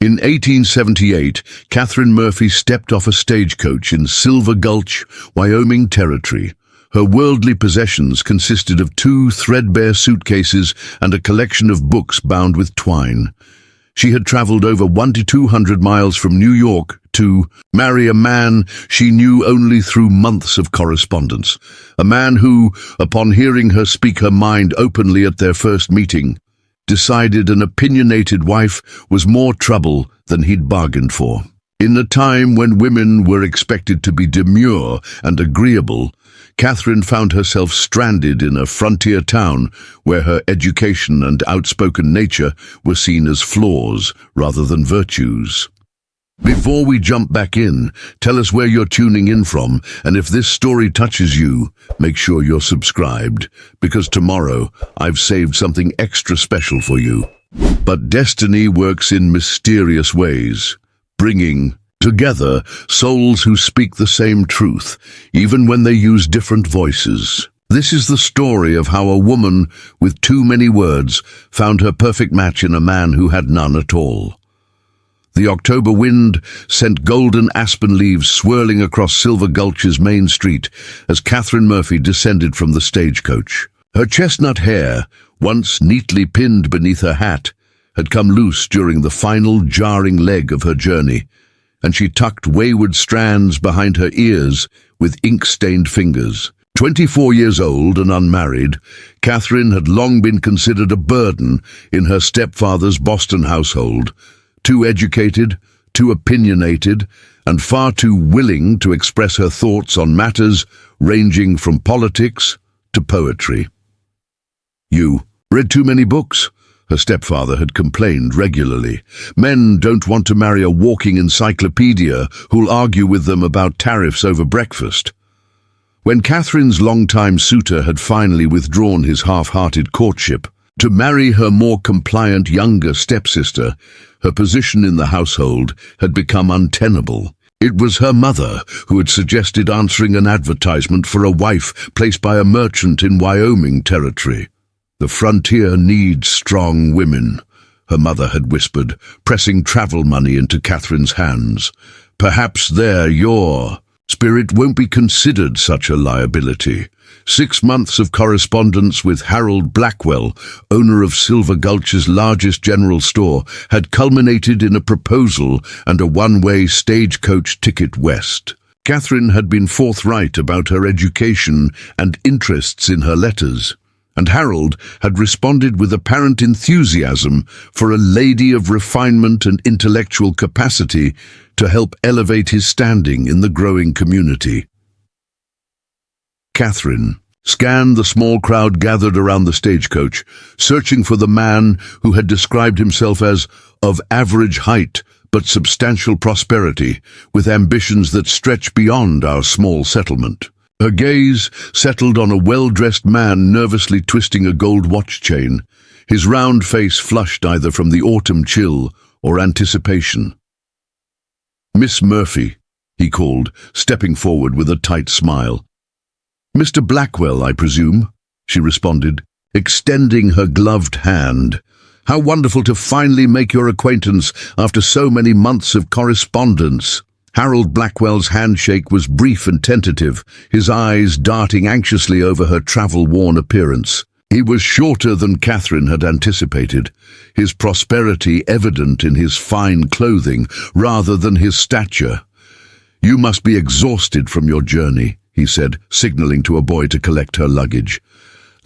In 1878, Catherine Murphy stepped off a stagecoach in Silver Gulch, Wyoming Territory. Her worldly possessions consisted of 2 threadbare suitcases and a collection of books bound with twine. She had traveled over 100 to 200 miles from New York to marry a man she knew only through months of correspondence. A man who, upon hearing her speak her mind openly at their first meeting, decided an opinionated wife was more trouble than he'd bargained for. In a time when women were expected to be demure and agreeable, Catherine found herself stranded in a frontier town where her education and outspoken nature were seen as flaws rather than virtues. Before we jump back in, tell us where you're tuning in from, and if this story touches you, make sure you're subscribed, because tomorrow I've saved something extra special for you. But destiny works in mysterious ways, bringing together souls who speak the same truth, even when they use different voices. This is the story of how a woman with too many words found her perfect match in a man who had none at all. The October wind sent golden aspen leaves swirling across Silver Gulch's main street as Catherine Murphy descended from the stagecoach. Her chestnut hair, once neatly pinned beneath her hat, had come loose during the final jarring leg of her journey, and she tucked wayward strands behind her ears with ink-stained fingers. 24 years old and unmarried, Catherine had long been considered a burden in her stepfather's Boston household, too educated, too opinionated, and far too willing to express her thoughts on matters ranging from politics to poetry. "You read too many books," her stepfather had complained regularly. "Men don't want to marry a walking encyclopedia who'll argue with them about tariffs over breakfast." When Catherine's longtime suitor had finally withdrawn his half-hearted courtship to marry her more compliant younger stepsister, her position in the household had become untenable. It was her mother who had suggested answering an advertisement for a wife placed by a merchant in Wyoming Territory. "The frontier needs strong women," her mother had whispered, pressing travel money into Catherine's hands. "Perhaps there your spirit won't be considered such a liability." 6 months of correspondence with Harold Blackwell, owner of Silver Gulch's largest general store, had culminated in a proposal and a one-way stagecoach ticket west. Catherine had been forthright about her education and interests in her letters, and Harold had responded with apparent enthusiasm for a lady of refinement and intellectual capacity to help elevate his standing in the growing community. Catherine scanned the small crowd gathered around the stagecoach, searching for the man who had described himself as of average height but substantial prosperity, with ambitions that stretch beyond our small settlement. Her gaze settled on a well-dressed man nervously twisting a gold watch chain, his round face flushed either from the autumn chill or anticipation. "Miss Murphy," he called, stepping forward with a tight smile. "Mr. Blackwell, I presume," she responded, extending her gloved hand. "How wonderful to finally make your acquaintance after so many months of correspondence." Harold Blackwell's handshake was brief and tentative, his eyes darting anxiously over her travel-worn appearance. He was shorter than Catherine had anticipated, his prosperity evident in his fine clothing rather than his stature. "You must be exhausted from your journey," he said, signaling to a boy to collect her luggage.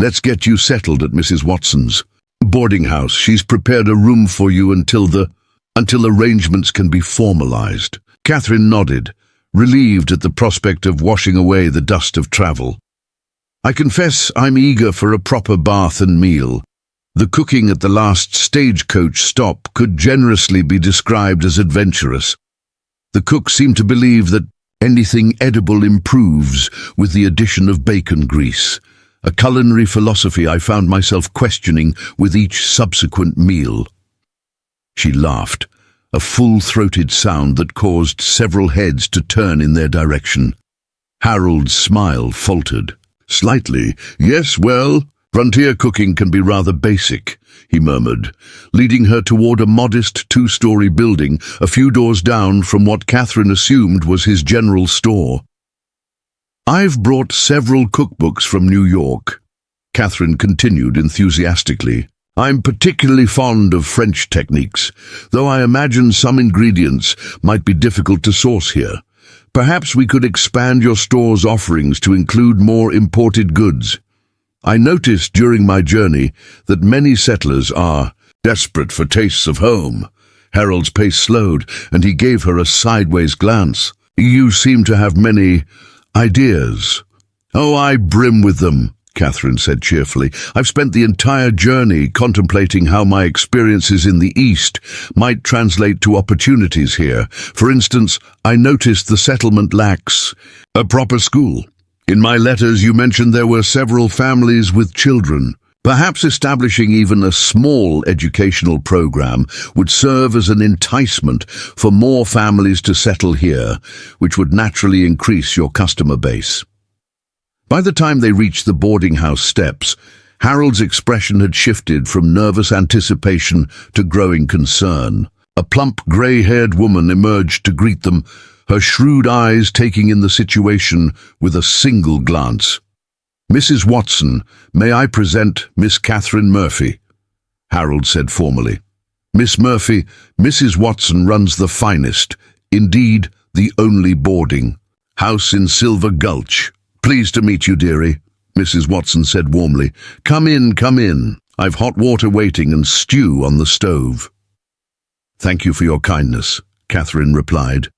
"Let's get you settled at Mrs. Watson's boarding house. She's prepared a room for you until arrangements can be formalized." Catherine nodded, relieved at the prospect of washing away the dust of travel. "I confess I'm eager for a proper bath and meal. The cooking at the last stagecoach stop could generously be described as adventurous. The cook seemed to believe that anything edible improves with the addition of bacon grease, a culinary philosophy I found myself questioning with each subsequent meal." She laughed, a full-throated sound that caused several heads to turn in their direction. Harold's smile faltered. "Slightly. Yes, well, Frontier cooking can be rather basic, he murmured, leading her toward a modest two-story building a few doors down from what Catherine assumed was his general store. I've brought several cookbooks from New York, Catherine continued enthusiastically. I'm particularly fond of French techniques, though I imagine some ingredients might be difficult to source here. Perhaps we could expand your store's offerings to include more imported goods. I noticed during my journey that many settlers are desperate for tastes of home. Harold's pace slowed, and he gave her a sideways glance. You seem to have many ideas. Oh, I brim with them, Catherine said cheerfully. I've spent the entire journey contemplating how my experiences in the East might translate to opportunities here. For instance, I noticed the settlement lacks a proper school. In my letters, you mentioned there were several families with children. Perhaps establishing even a small educational program would serve as an enticement for more families to settle here, which would naturally increase your customer base. By the time they reached the boarding house steps, Harold's expression had shifted from nervous anticipation to growing concern. A plump, grey-haired woman emerged to greet them, her shrewd eyes taking in the situation with a single glance. Mrs. Watson, may I present Miss Catherine Murphy? Harold said formally. Miss Murphy, Mrs. Watson runs the finest, indeed the only boarding house in Silver Gulch. Pleased to meet you, dearie, Mrs. Watson said warmly. Come in, come in. I've hot water waiting and stew on the stove. Thank you for your kindness, Catherine replied.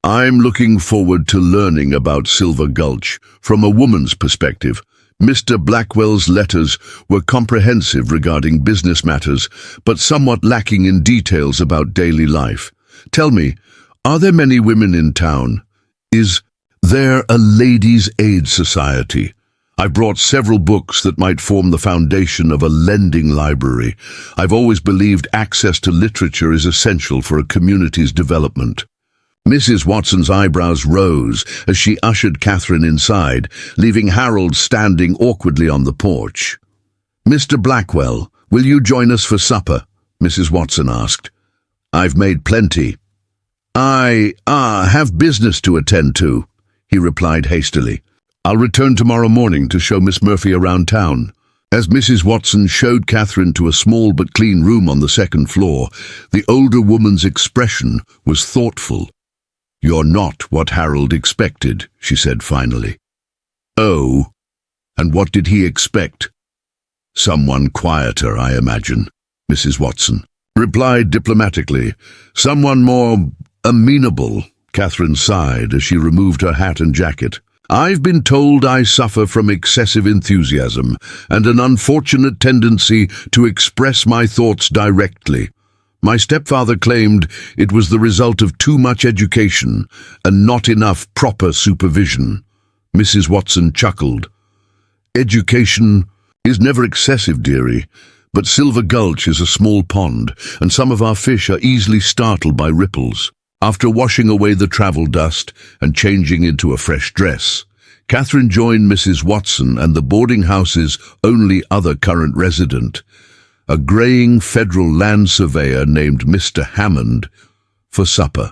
I'm looking forward to learning about Silver Gulch from a woman's perspective. Mr. Blackwell's letters were comprehensive regarding business matters, but somewhat lacking in details about daily life. Tell me, are there many women in town? Is there a ladies' aid society? I've brought several books that might form the foundation of a lending library. I've always believed access to literature is essential for a community's development. Mrs. Watson's eyebrows rose as she ushered Catherine inside, leaving Harold standing awkwardly on the porch. Mr. Blackwell, will you join us for supper? Mrs. Watson asked. I've made plenty. I have business to attend to, he replied hastily. I'll return tomorrow morning to show Miss Murphy around town. As Mrs. Watson showed Catherine to a small but clean room on the second floor, the older woman's expression was thoughtful. You're not what Harold expected, she said finally. Oh, and what did he expect? Someone quieter, I imagine, Mrs. Watson replied diplomatically. Someone more amenable, Catherine sighed as she removed her hat and jacket. I've been told I suffer from excessive enthusiasm and an unfortunate tendency to express my thoughts directly. My stepfather claimed it was the result of too much education and not enough proper supervision. Mrs. Watson chuckled. Education is never excessive, dearie, but Silver Gulch is a small pond, and some of our fish are easily startled by ripples. After washing away the travel dust and changing into a fresh dress, Catherine joined Mrs. Watson and the boarding house's only other current resident, a graying federal land surveyor named Mr. Hammond, for supper.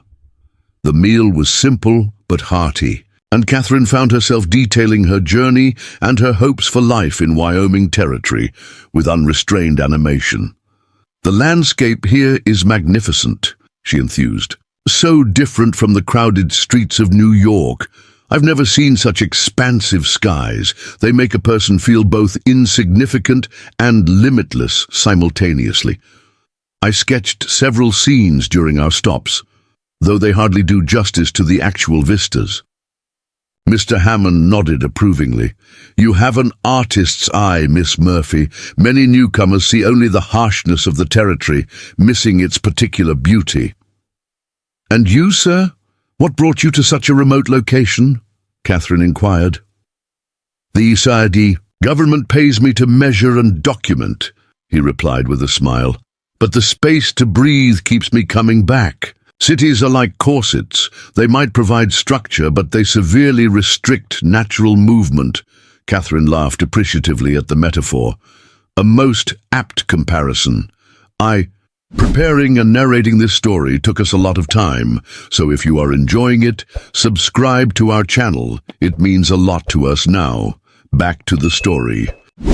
The meal was simple but hearty, and Catherine found herself detailing her journey and her hopes for life in Wyoming territory with unrestrained animation. The landscape here is magnificent, she enthused. So different from the crowded streets of New York. I've never seen such expansive skies. They make a person feel both insignificant and limitless simultaneously. I sketched several scenes during our stops, though they hardly do justice to the actual vistas. Mr. Hammond nodded approvingly. You have an artist's eye, Miss Murphy. Many newcomers see only the harshness of the territory, missing its particular beauty. And you, sir? What brought you to such a remote location? Catherine inquired. The Saadi government pays me to measure and document, he replied with a smile. But the space to breathe keeps me coming back. Cities are like corsets. They might provide structure, but they severely restrict natural movement. Catherine laughed appreciatively at the metaphor. A most apt comparison. Preparing and narrating this story took us a lot of time, so if you are enjoying it, subscribe to our channel. It means a lot to us now. Back to the story.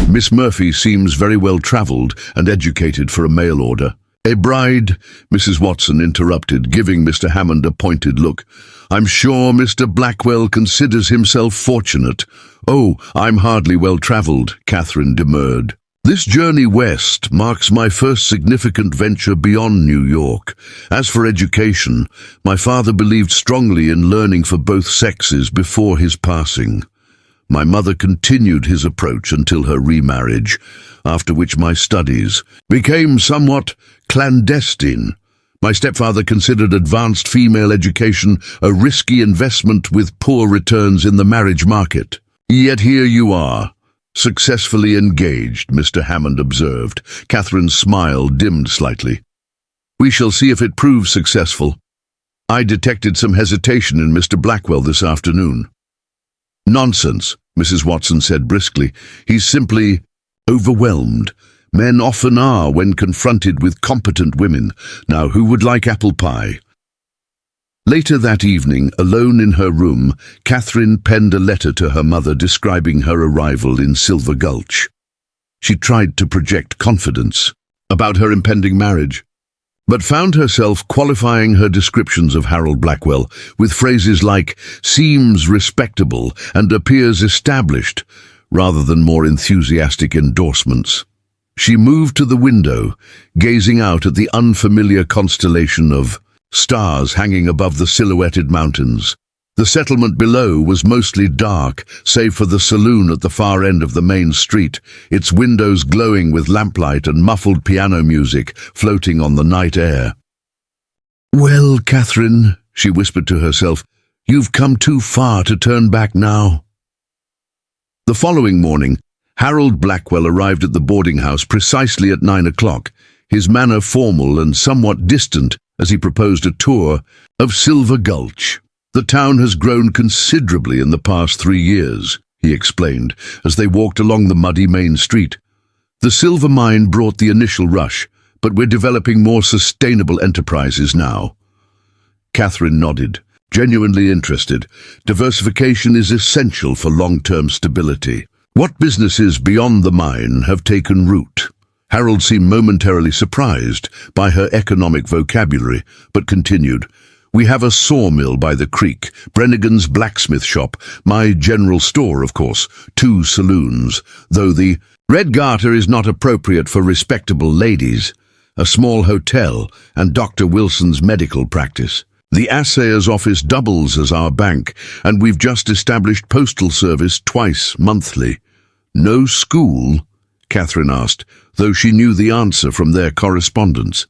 Miss Murphy seems very well travelled and educated for a mail order. A bride, Mrs. Watson interrupted, giving Mr. Hammond a pointed look. I'm sure Mr. Blackwell considers himself fortunate. Oh, I'm hardly well travelled, Catherine demurred. This journey west marks my first significant venture beyond New York. As for education, my father believed strongly in learning for both sexes before his passing. My mother continued his approach until her remarriage, after which my studies became somewhat clandestine. My stepfather considered advanced female education a risky investment with poor returns in the marriage market. Yet here you are, successfully engaged, Mr. Hammond observed. Catherine's smile dimmed slightly. We shall see if it proves successful. I detected some hesitation in Mr. Blackwell this afternoon. Nonsense, Mrs. Watson said briskly. He's simply overwhelmed. Men often are when confronted with competent women. Now, who would like apple pie? Later that evening, alone in her room, Catherine penned a letter to her mother describing her arrival in Silver Gulch. She tried to project confidence about her impending marriage, but found herself qualifying her descriptions of Harold Blackwell with phrases like seems respectable and appears established, rather than more enthusiastic endorsements. She moved to the window, gazing out at the unfamiliar constellation of stars hanging above the silhouetted mountains. The settlement below was mostly dark, save for the saloon at the far end of the main street, its windows glowing with lamplight and muffled piano music floating on the night air. Well, Catherine, she whispered to herself, you've come too far to turn back now. The following morning, Harold Blackwell arrived at the boarding house precisely at 9 o'clock, his manner formal and somewhat distant as he proposed a tour of Silver Gulch. The town has grown considerably in the past 3 years, he explained, as they walked along the muddy main street. The silver mine brought the initial rush, but we're developing more sustainable enterprises now. Catherine nodded, genuinely interested. Diversification is essential for long-term stability. What businesses beyond the mine have taken root? Harold seemed momentarily surprised by her economic vocabulary, but continued. We have a sawmill by the creek, Brennigan's blacksmith shop, my general store, of course, 2 saloons, though the Red Garter is not appropriate for respectable ladies, a small hotel, and Dr. Wilson's medical practice. The assayer's office doubles as our bank, and we've just established postal service twice monthly. No school? Catherine asked, though she knew the answer from their correspondence.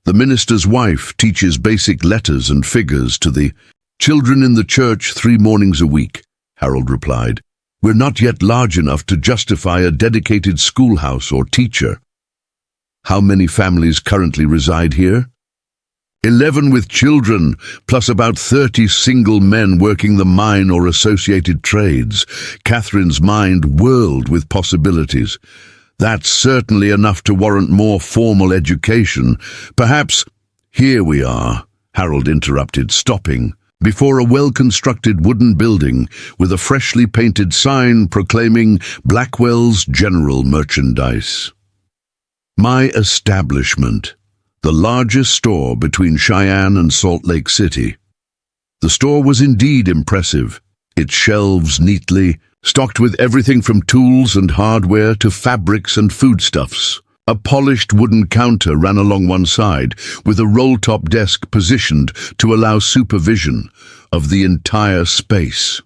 The minister's wife teaches basic letters and figures to the children in the church 3 mornings a week, Harold replied. We're not yet large enough to justify a dedicated schoolhouse or teacher. How many families currently reside here? 11 with children, plus about 30 single men working the mine or associated trades. Catherine's mind whirled with possibilities. That's certainly enough to warrant more formal education. Perhaps— Here we are, Harold interrupted, stopping before a well-constructed wooden building with a freshly painted sign proclaiming Blackwell's General Merchandise. My establishment, the largest store between Cheyenne and Salt Lake City. The store was indeed impressive, its shelves neatly stocked with everything from tools and hardware to fabrics and foodstuffs. A polished wooden counter ran along one side, with a roll-top desk positioned to allow supervision of the entire space.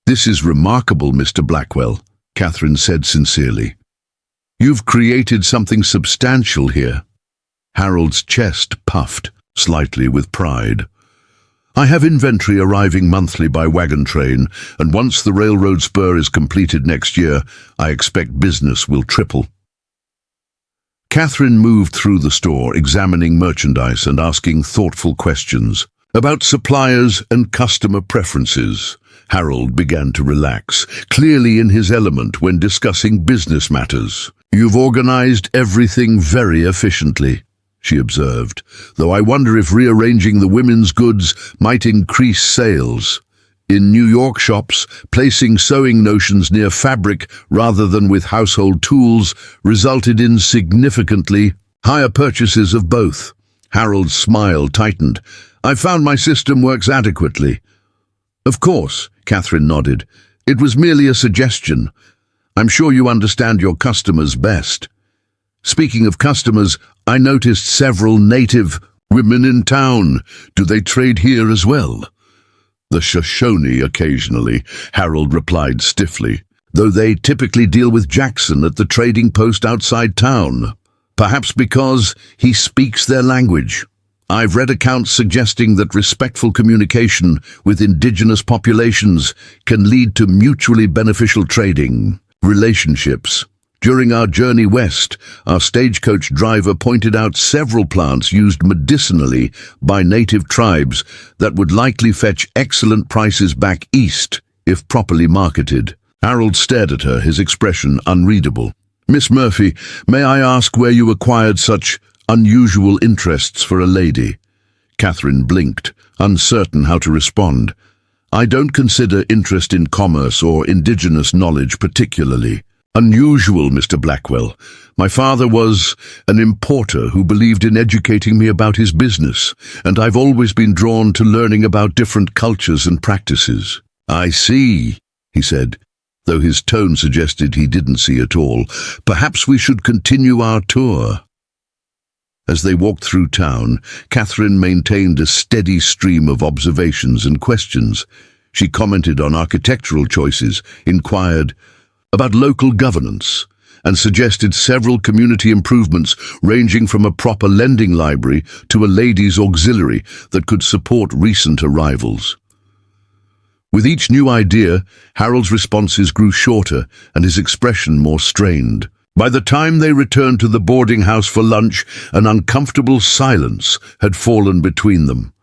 This is remarkable, Mr. Blackwell, Catherine said sincerely. You've created something substantial here. Harold's chest puffed slightly with pride. I have inventory arriving monthly by wagon train, and once the railroad spur is completed next year, I expect business will triple. Catherine moved through the store, examining merchandise and asking thoughtful questions about suppliers and customer preferences. Harold began to relax, clearly in his element when discussing business matters. "You've organized everything very efficiently," she observed, "though I wonder if rearranging the women's goods might increase sales. In New York shops, placing sewing notions near fabric rather than with household tools resulted in significantly higher purchases of both." Harold's smile tightened. "I found my system works adequately." "Of course," Catherine nodded. "It was merely a suggestion. I'm sure you understand your customers best." "Speaking of customers, I noticed several native women in town. Do they trade here as well?" "The Shoshone occasionally," Harold replied stiffly, "though they typically deal with Jackson at the trading post outside town. Perhaps because he speaks their language. I've read accounts suggesting that respectful communication with indigenous populations can lead to mutually beneficial trading relationships. During our journey west, our stagecoach driver pointed out several plants used medicinally by native tribes that would likely fetch excellent prices back east if properly marketed." Harold stared at her, his expression unreadable. "Miss Murphy, may I ask where you acquired such unusual interests for a lady?" Catherine blinked, uncertain how to respond. "I don't consider interest in commerce or indigenous knowledge particularly unusual, Mr. Blackwell. My father was an importer who believed in educating me about his business, and I've always been drawn to learning about different cultures and practices." "I see," he said, though his tone suggested he didn't see at all. "Perhaps we should continue our tour." As they walked through town, Catherine maintained a steady stream of observations and questions. She commented on architectural choices, inquired about local governance, and suggested several community improvements ranging from a proper lending library to a ladies' auxiliary that could support recent arrivals. With each new idea, Harold's responses grew shorter and his expression more strained. By the time they returned to the boarding house for lunch, an uncomfortable silence had fallen between them.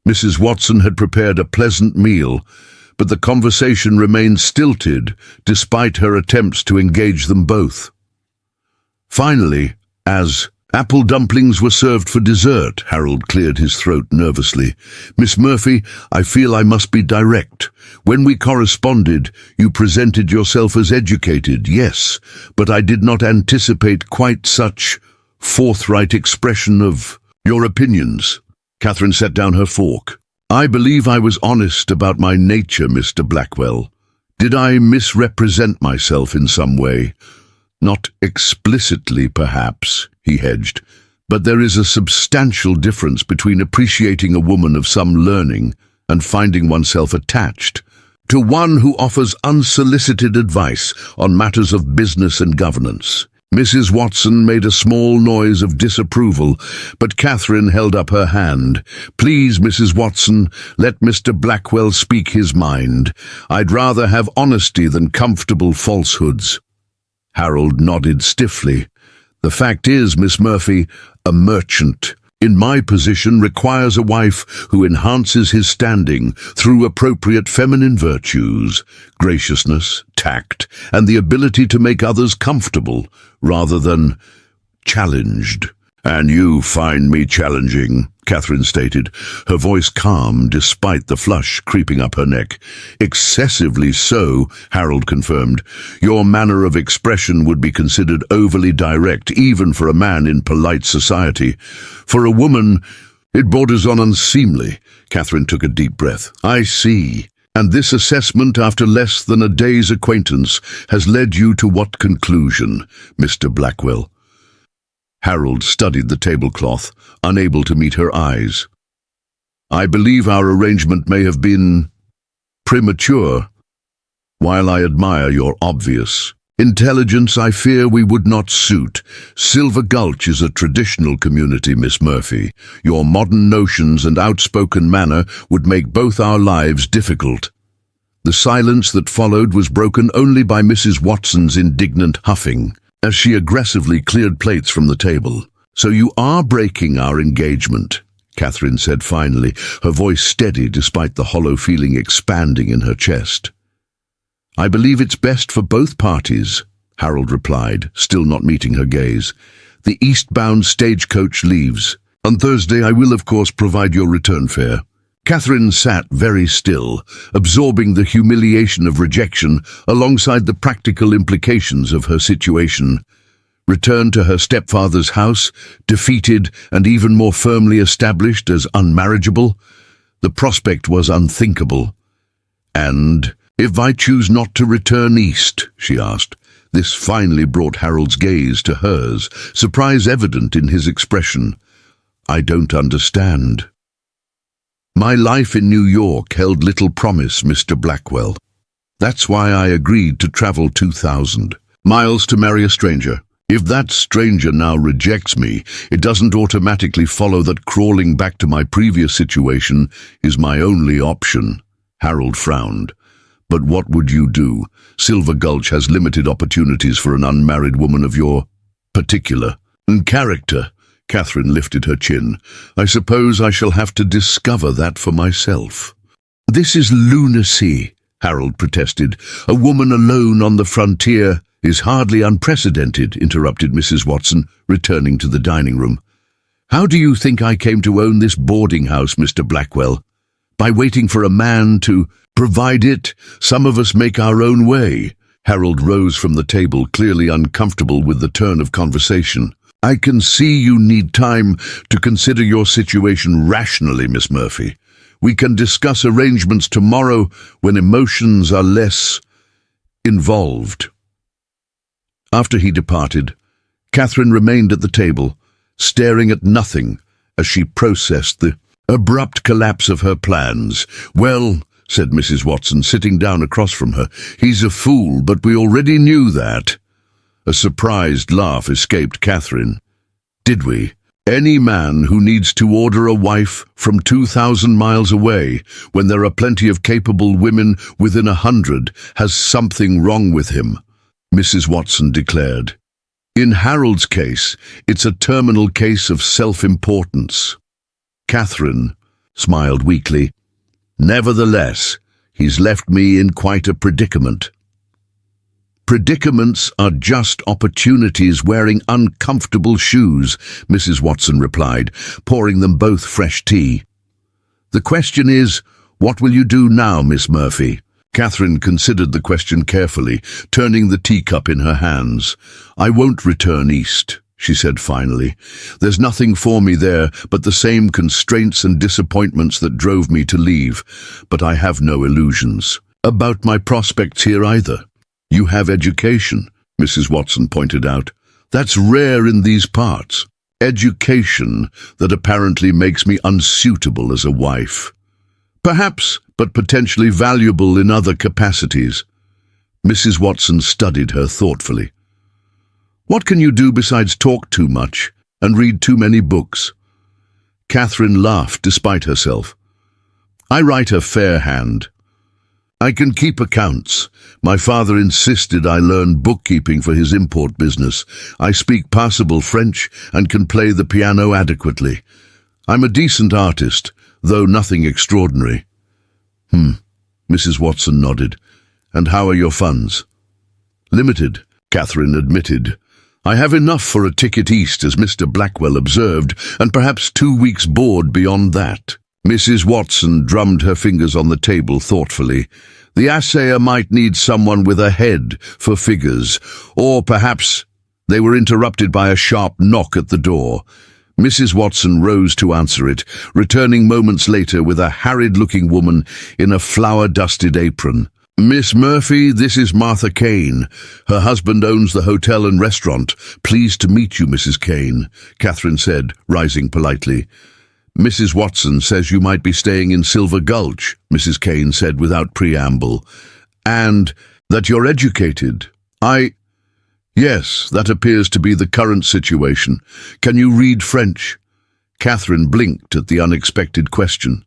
Mrs. Watson had prepared a pleasant meal, but the conversation remained stilted despite her attempts to engage them both. Finally, as apple dumplings were served for dessert, Harold cleared his throat nervously. "Miss Murphy, I feel I must be direct. When we corresponded, you presented yourself as educated, yes, but I did not anticipate quite such forthright expression of your opinions." Catherine set down her fork. "I believe I was honest about my nature, Mr. Blackwell. Did I misrepresent myself in some way? Not explicitly, perhaps," he hedged, "but there is a substantial difference between appreciating a woman of some learning and finding oneself attached to one who offers unsolicited advice on matters of business and governance." Mrs. Watson made a small noise of disapproval, but Catherine held up her hand. "Please, Mrs. Watson, let Mr. Blackwell speak his mind. I'd rather have honesty than comfortable falsehoods." Harold nodded stiffly. "The fact is, Miss Murphy, a merchant in my position requires a wife who enhances his standing through appropriate feminine virtues, graciousness, tact, and the ability to make others comfortable rather than challenged." "And you find me challenging," Catherine stated, her voice calm despite the flush creeping up her neck. "Excessively so," Harold confirmed. "Your manner of expression would be considered overly direct, even for a man in polite society. For a woman, it borders on unseemly." Catherine took a deep breath. "I see. And this assessment after less than a day's acquaintance has led you to what conclusion, Mr. Blackwell?" Harold studied the tablecloth, unable to meet her eyes. "I believe our arrangement may have been premature. While I admire your obvious intelligence, I fear we would not suit. Silver Gulch is a traditional community, Miss Murphy. Your modern notions and outspoken manner would make both our lives difficult." The silence that followed was broken only by Mrs. Watson's indignant huffing, as she aggressively cleared plates from the table. "So you are breaking our engagement?" Catherine said finally, her voice steady despite the hollow feeling expanding in her chest. "I believe it's best for both parties," Harold replied, still not meeting her gaze. "The eastbound stagecoach leaves. On Thursday I will, of course, provide your return fare." Catherine sat very still, absorbing the humiliation of rejection alongside the practical implications of her situation. Return to her stepfather's house, defeated and even more firmly established as unmarriageable? The prospect was unthinkable. "And if I choose not to return east?" she asked. This finally brought Harold's gaze to hers, surprise evident in his expression. "I don't understand." "My life in New York held little promise, Mr. Blackwell. That's why I agreed to travel 2,000 miles to marry a stranger. If that stranger now rejects me, it doesn't automatically follow that crawling back to my previous situation is my only option." Harold frowned. "But what would you do? Silver Gulch has limited opportunities for an unmarried woman of your particular character." Catherine lifted her chin. "I suppose I shall have to discover that for myself." "This is lunacy," Harold protested. "A woman alone on the frontier is hardly unprecedented," interrupted Mrs. Watson, returning to the dining room. "How do you think I came to own this boarding house, Mr. Blackwell? By waiting for a man to provide it? Some of us make our own way." Harold rose from the table, clearly uncomfortable with the turn of conversation. "I can see you need time to consider your situation rationally, Miss Murphy. We can discuss arrangements tomorrow when emotions are less involved." After he departed, Catherine remained at the table, staring at nothing as she processed the abrupt collapse of her plans. "Well," said Mrs. Watson, sitting down across from her, "he's a fool, but we already knew that." A surprised laugh escaped Catherine. "Did we? Any man who needs to order a wife from 2,000 miles away, when there are plenty of capable women within 100, has something wrong with him," Mrs. Watson declared. "In Harold's case, it's a terminal case of self-importance." Catherine smiled weakly. "Nevertheless, he's left me in quite a predicament." "Predicaments are just opportunities wearing uncomfortable shoes," Mrs. Watson replied, pouring them both fresh tea. "The question is, what will you do now, Miss Murphy?" Catherine considered the question carefully, turning the teacup in her hands. "I won't return east," she said finally. "There's nothing for me there but the same constraints and disappointments that drove me to leave. But I have no illusions about my prospects here either." "You have education," Mrs. Watson pointed out. "That's rare in these parts. Education that apparently makes me unsuitable as a wife. Perhaps, but potentially valuable in other capacities." Mrs. Watson studied her thoughtfully. "What can you do besides talk too much and read too many books?" Catherine laughed despite herself. "I write a fair hand. I can keep accounts. My father insisted I learn bookkeeping for his import business. I speak passable French and can play the piano adequately. I'm a decent artist, though nothing extraordinary." Mrs. Watson nodded. "And how are your funds?" "Limited," Catherine admitted. "I have enough for a ticket east, as Mr. Blackwell observed, and perhaps 2 weeks' board beyond that." Mrs. Watson drummed her fingers on the table thoughtfully. "The assayer might need someone with a head for figures, or perhaps—" They were interrupted by a sharp knock at the door. Mrs. Watson rose to answer it, returning moments later with a harried-looking woman in a flour-dusted apron. "Miss Murphy, this is Martha Kane. Her husband owns the hotel and restaurant. Pleased to meet you, Mrs. Kane," Catherine said, rising politely. "Mrs. Watson says you might be staying in Silver Gulch," Mrs. Kane said without preamble. "And that you're educated." "Yes, that appears to be the current situation. Can you read French?" Catherine blinked at the unexpected question.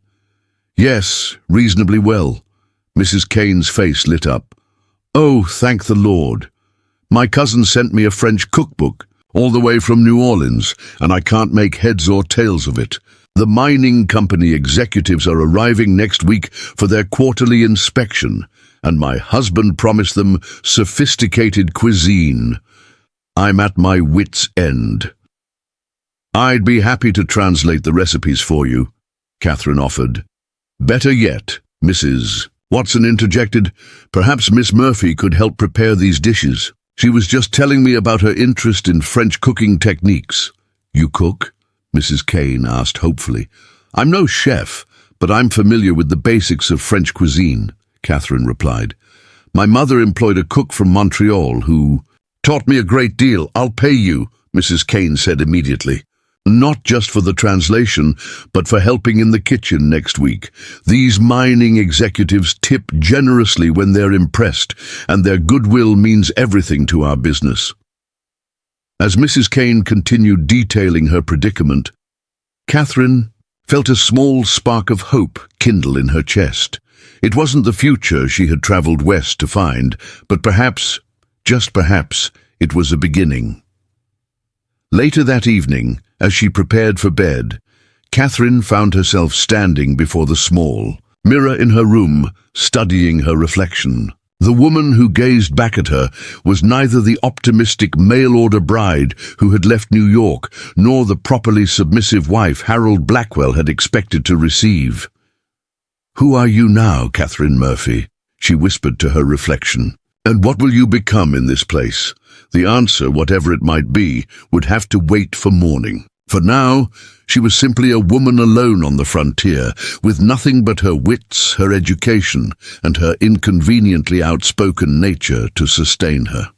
"Yes, reasonably well." Mrs. Kane's face lit up. "Oh, thank the Lord. My cousin sent me a French cookbook, all the way from New Orleans, and I can't make heads or tails of it. The mining company executives are arriving next week for their quarterly inspection, and my husband promised them sophisticated cuisine. I'm at my wit's end. I'd be happy to translate the recipes for you, Catherine offered. Better yet, Mrs. Watson interjected, perhaps Miss Murphy could help prepare these dishes. She was just telling me about her interest in French cooking techniques. You cook? Mrs. Kane asked hopefully. I'm no chef, but I'm familiar with the basics of French cuisine, Catherine replied. My mother employed a cook from Montreal who taught me a great deal. I'll pay you, Mrs. Kane said immediately. Not just for the translation, but for helping in the kitchen next week. These mining executives tip generously when they're impressed, and their goodwill means everything to our business. As Mrs. Kane continued detailing her predicament, Catherine felt a small spark of hope kindle in her chest. It wasn't the future she had traveled west to find, but perhaps, just perhaps, it was a beginning. Later that evening, as she prepared for bed, Catherine found herself standing before the small mirror in her room, studying her reflection. The woman who gazed back at her was neither the optimistic mail-order bride who had left New York, nor the properly submissive wife Harold Blackwell had expected to receive. "Who are you now, Catherine Murphy?" she whispered to her reflection. "And what will you become in this place?" The answer, whatever it might be, would have to wait for morning. For now, she was simply a woman alone on the frontier, with nothing but her wits, her education, and her inconveniently outspoken nature to sustain her.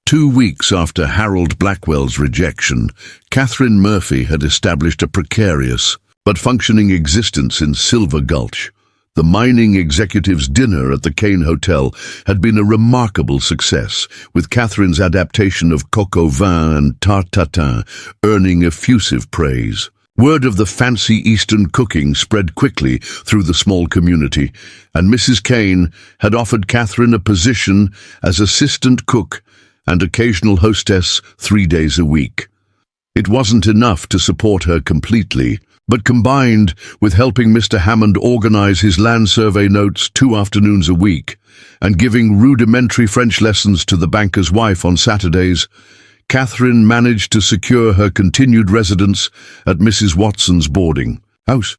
2 weeks after Harold Blackwell's rejection, Catherine Murphy had established a precarious but functioning existence in Silver Gulch. The mining executive's dinner at the Kane Hotel had been a remarkable success, with Catherine's adaptation of coq au vin and tarte tatin earning effusive praise. Word of the fancy Eastern cooking spread quickly through the small community, and Mrs. Kane had offered Catherine a position as assistant cook and occasional hostess 3 days a week. It wasn't enough to support her completely, but combined with helping Mr. Hammond organize his land survey notes 2 afternoons a week and giving rudimentary French lessons to the banker's wife on Saturdays, Catherine managed to secure her continued residence at Mrs. Watson's boarding house.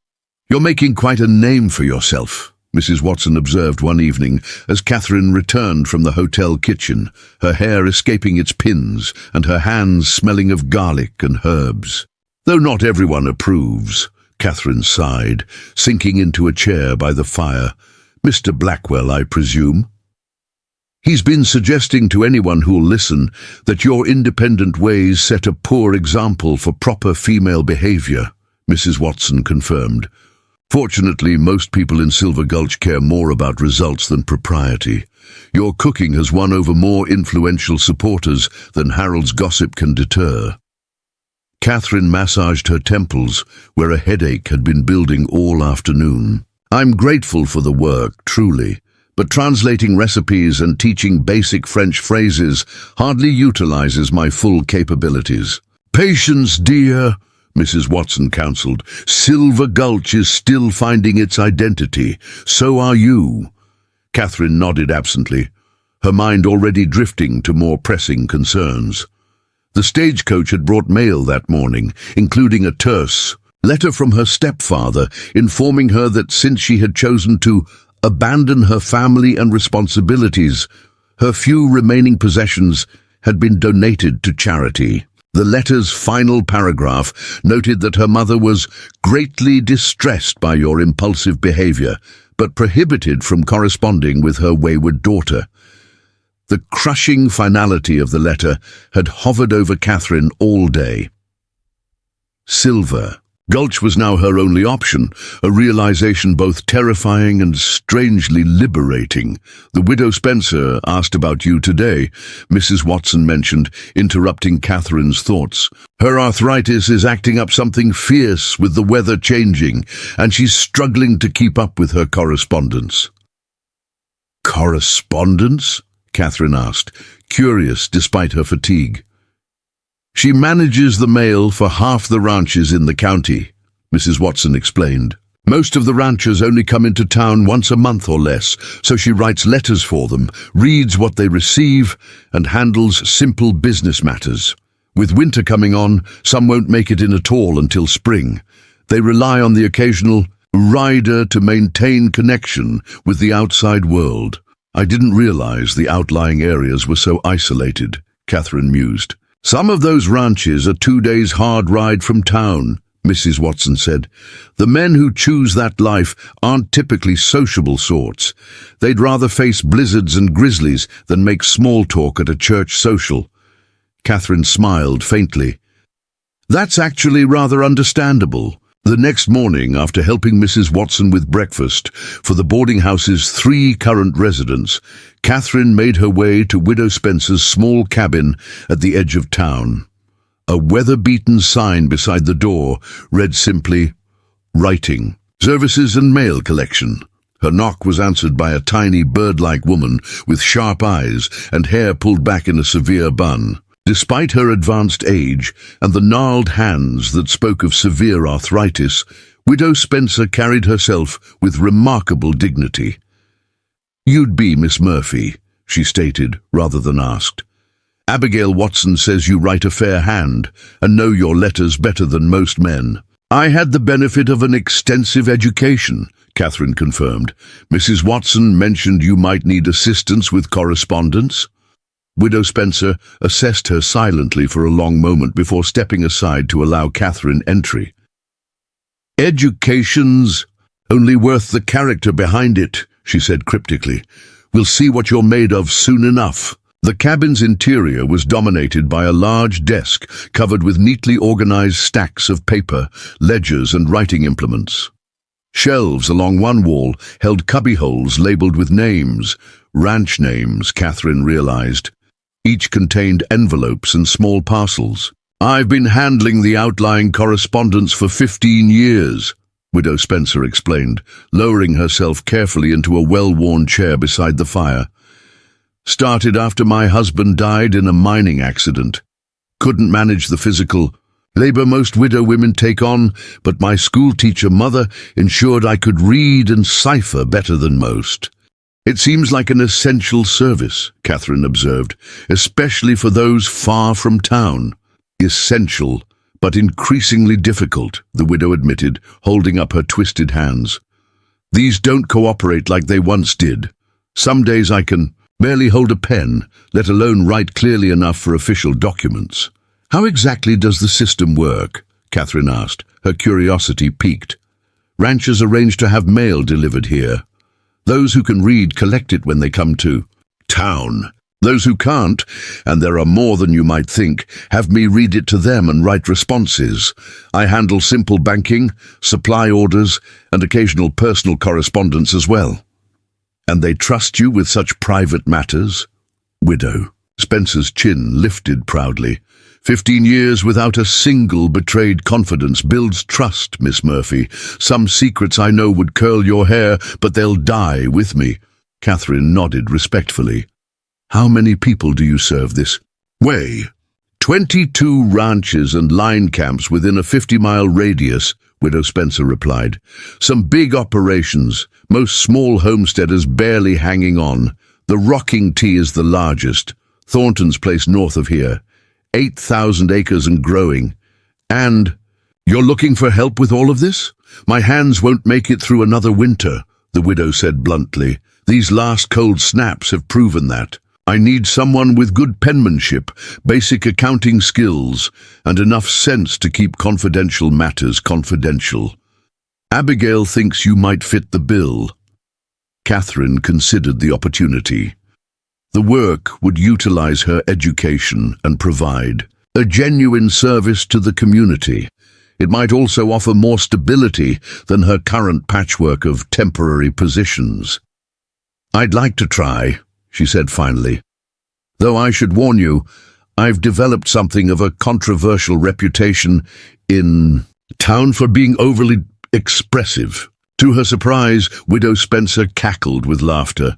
"You're making quite a name for yourself," Mrs. Watson observed one evening as Catherine returned from the hotel kitchen, her hair escaping its pins and her hands smelling of garlic and herbs. "Though not everyone approves," Catherine sighed, sinking into a chair by the fire. "Mr. Blackwell, I presume?" "He's been suggesting to anyone who'll listen that your independent ways set a poor example for proper female behavior," Mrs. Watson confirmed. "Fortunately, most people in Silver Gulch care more about results than propriety. Your cooking has won over more influential supporters than Harold's gossip can deter." Catherine massaged her temples, where a headache had been building all afternoon. "I'm grateful for the work, truly, but translating recipes and teaching basic French phrases hardly utilizes my full capabilities." "Patience, dear," Mrs. Watson counseled. "Silver Gulch is still finding its identity. So are you." Catherine nodded absently, her mind already drifting to more pressing concerns. The stagecoach had brought mail that morning, including a terse letter from her stepfather informing her that since she had chosen to abandon her family and responsibilities, her few remaining possessions had been donated to charity. The letter's final paragraph noted that her mother was greatly distressed by your impulsive behavior, but prohibited from corresponding with her wayward daughter. The crushing finality of the letter had hovered over Catherine all day. Silver Gulch was now her only option, a realization both terrifying and strangely liberating. "The widow Spencer asked about you today," Mrs. Watson mentioned, interrupting Catherine's thoughts. "Her arthritis is acting up something fierce with the weather changing, and she's struggling to keep up with her correspondence." "Correspondence?" Catherine asked, curious despite her fatigue. She manages the mail for half the ranches in the county, Mrs. Watson explained. Most of the ranchers only come into town once a month or less, so she writes letters for them, reads what they receive, and handles simple business matters. With winter coming on, some won't make it in at all until spring. They rely on the occasional rider to maintain connection with the outside world. I didn't realize the outlying areas were so isolated, Catherine mused. Some of those ranches are 2 days' hard ride from town, Mrs. Watson said. The men who choose that life aren't typically sociable sorts. They'd rather face blizzards and grizzlies than make small talk at a church social. Catherine smiled faintly. That's actually rather understandable. The next morning, after helping Mrs. Watson with breakfast for the boarding house's 3 current residents, Catherine made her way to Widow Spencer's small cabin at the edge of town. A weather-beaten sign beside the door read simply, "Writing, Services and Mail Collection." Her knock was answered by a tiny bird-like woman with sharp eyes and hair pulled back in a severe bun. Despite her advanced age and the gnarled hands that spoke of severe arthritis, Widow Spencer carried herself with remarkable dignity. "You'd be Miss Murphy," she stated, rather than asked. "Abigail Watson says you write a fair hand and know your letters better than most men." "I had the benefit of an extensive education," Catherine confirmed. "Mrs. Watson mentioned you might need assistance with correspondence." Widow Spencer assessed her silently for a long moment before stepping aside to allow Catherine entry. "Education's only worth the character behind it," she said cryptically. "We'll see what you're made of soon enough." The cabin's interior was dominated by a large desk covered with neatly organized stacks of paper, ledgers, and writing implements. Shelves along one wall held cubbyholes labeled with names, ranch names, Catherine realized. Each contained envelopes and small parcels. "I've been handling the outlying correspondence for 15 years, Widow Spencer explained, lowering herself carefully into a well-worn chair beside the fire. "Started after my husband died in a mining accident. Couldn't manage the physical labor most widow women take on, but my schoolteacher mother ensured I could read and cipher better than most." "It seems like an essential service," Catherine observed, "especially for those far from town." "Essential, but increasingly difficult," the widow admitted, holding up her twisted hands. "These don't cooperate like they once did. Some days I can barely hold a pen, let alone write clearly enough for official documents." "How exactly does the system work?" Catherine asked, her curiosity piqued. "Ranchers arrange to have mail delivered here. Those who can read collect it when they come to town. Those who can't, and there are more than you might think, have me read it to them and write responses. I handle simple banking, supply orders, and occasional personal correspondence as well." "And they trust you with such private matters?" Widow Spencer's chin lifted proudly. 15 years without a single betrayed confidence builds trust, Miss Murphy. Some secrets I know would curl your hair, but they'll die with me." Catherine nodded respectfully. "How many people do you serve this way?" 22 ranches and line camps within a 50-mile radius, Widow Spencer replied. "Some big operations, most small homesteaders barely hanging on. The Rocking T is the largest, Thornton's place north of here. 8,000 acres and growing. And you're looking for help with all of this? My hands won't make it through another winter," the widow said bluntly. "These last cold snaps have proven that. I need someone with good penmanship, basic accounting skills, and enough sense to keep confidential matters confidential. Abigail thinks you might fit the bill." Catherine considered the opportunity. The work would utilize her education and provide a genuine service to the community. It might also offer more stability than her current patchwork of temporary positions. "I'd like to try," she said finally. "Though I should warn you, I've developed something of a controversial reputation in town for being overly expressive." To her surprise, Widow Spencer cackled with laughter.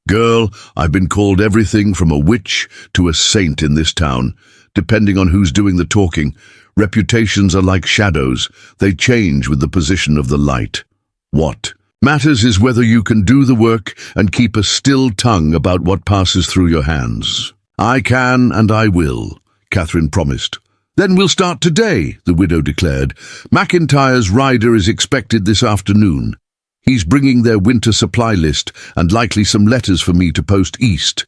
"Girl, I've been called everything from a witch to a saint in this town. depending on who's doing the talking. Reputations are like shadows. They change with the position of the light. What matters is whether you can do the work and keep a still tongue about what passes through your hands. I can and I will, Catherine promised. Then we'll start today, the widow declared. McIntyre's rider is expected this afternoon. He's bringing their winter supply list and likely some letters for me to post east.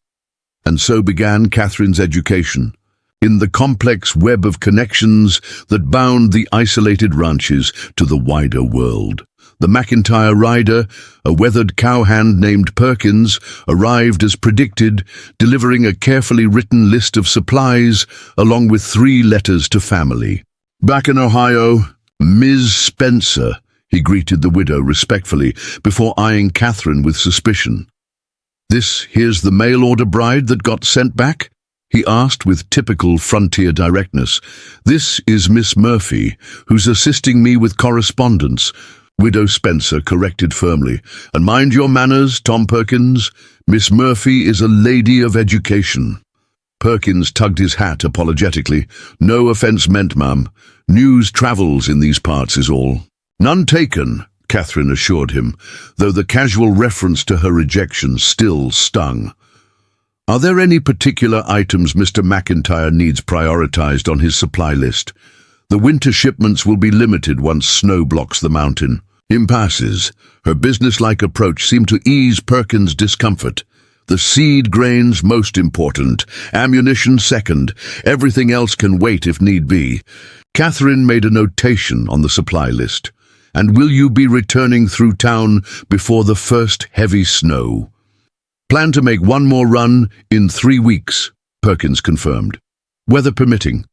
And so began Catherine's education. In the complex web of connections that bound the isolated ranches to the wider world. The McIntyre rider, a weathered cowhand named Perkins, arrived as predicted, delivering a carefully written list of supplies along with 3 letters to family. Back in Ohio, Ms. Spencer, he greeted the widow respectfully before eyeing Catherine with suspicion. Here's the mail-order bride that got sent back? He asked with typical frontier directness. This is Miss Murphy, who's assisting me with correspondence. Widow Spencer corrected firmly. And mind your manners, Tom Perkins. Miss Murphy is a lady of education. Perkins tugged his hat apologetically. No offense meant, ma'am. News travels in these parts is all. None taken, Catherine assured him, though the casual reference to her rejection still stung. Are there any particular items Mr. McIntyre needs prioritized on his supply list? The winter shipments will be limited once snow blocks the mountain. Impasses. Her businesslike approach seemed to ease Perkins' discomfort. The seed grains most important, ammunition second, everything else can wait if need be. Catherine made a notation on the supply list. And will you be returning through town before the first heavy snow? Plan to make one more run in 3 weeks, Perkins confirmed. Weather permitting.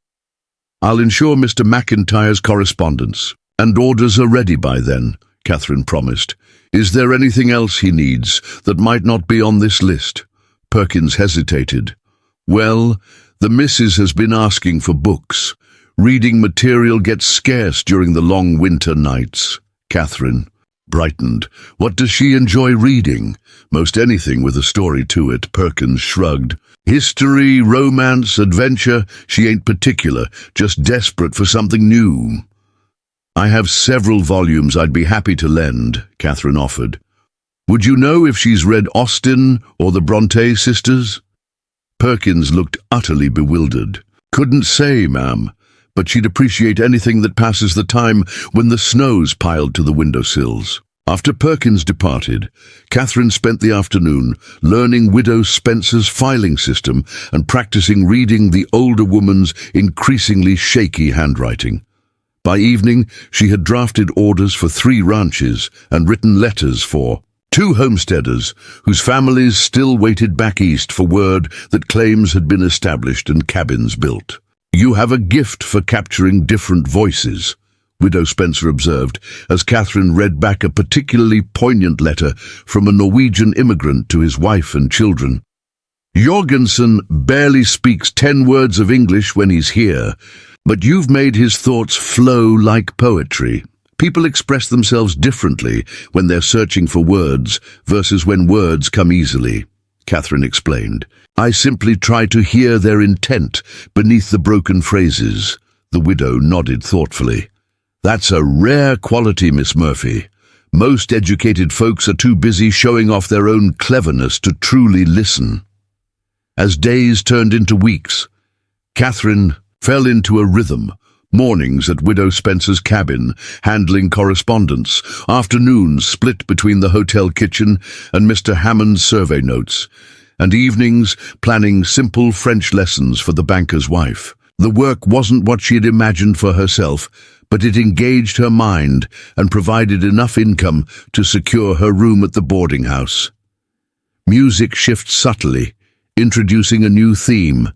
I'll ensure Mr. McIntyre's correspondence, and orders are ready by then, Catherine promised. Is there anything else he needs that might not be on this list? Perkins hesitated. Well, the missus has been asking for books. Reading material gets scarce during the long winter nights. Catherine brightened. What does she enjoy reading? Most anything with a story to it, Perkins shrugged. History, romance, adventure, she ain't particular, just desperate for something new. I have several volumes I'd be happy to lend, Catherine offered. Would you know if she's read Austen or the Bronte sisters? Perkins looked utterly bewildered. Couldn't say, ma'am, but she'd appreciate anything that passes the time when the snow's piled to the windowsills. After Perkins departed, Catherine spent the afternoon learning Widow Spencer's filing system and practicing reading the older woman's increasingly shaky handwriting. By evening, she had drafted orders for 3 ranches and written letters for 2 homesteaders whose families still waited back east for word that claims had been established and cabins built. You have a gift for capturing different voices, Widow Spencer observed, as Catherine read back a particularly poignant letter from a Norwegian immigrant to his wife and children. Jorgensen barely speaks 10 words of English when he's here, but you've made his thoughts flow like poetry. People express themselves differently when they're searching for words versus when words come easily, Catherine explained. I simply try to hear their intent beneath the broken phrases. The widow nodded thoughtfully. That's a rare quality, Miss Murphy. Most educated folks are too busy showing off their own cleverness to truly listen. As days turned into weeks, Catherine fell into a rhythm. Mornings at Widow Spencer's cabin, handling correspondence, afternoons split between the hotel kitchen and Mr. Hammond's survey notes, and evenings planning simple French lessons for the banker's wife. The work wasn't what she had imagined for herself, but it engaged her mind and provided enough income to secure her room at the boarding house. Music shifts subtly, introducing a new theme,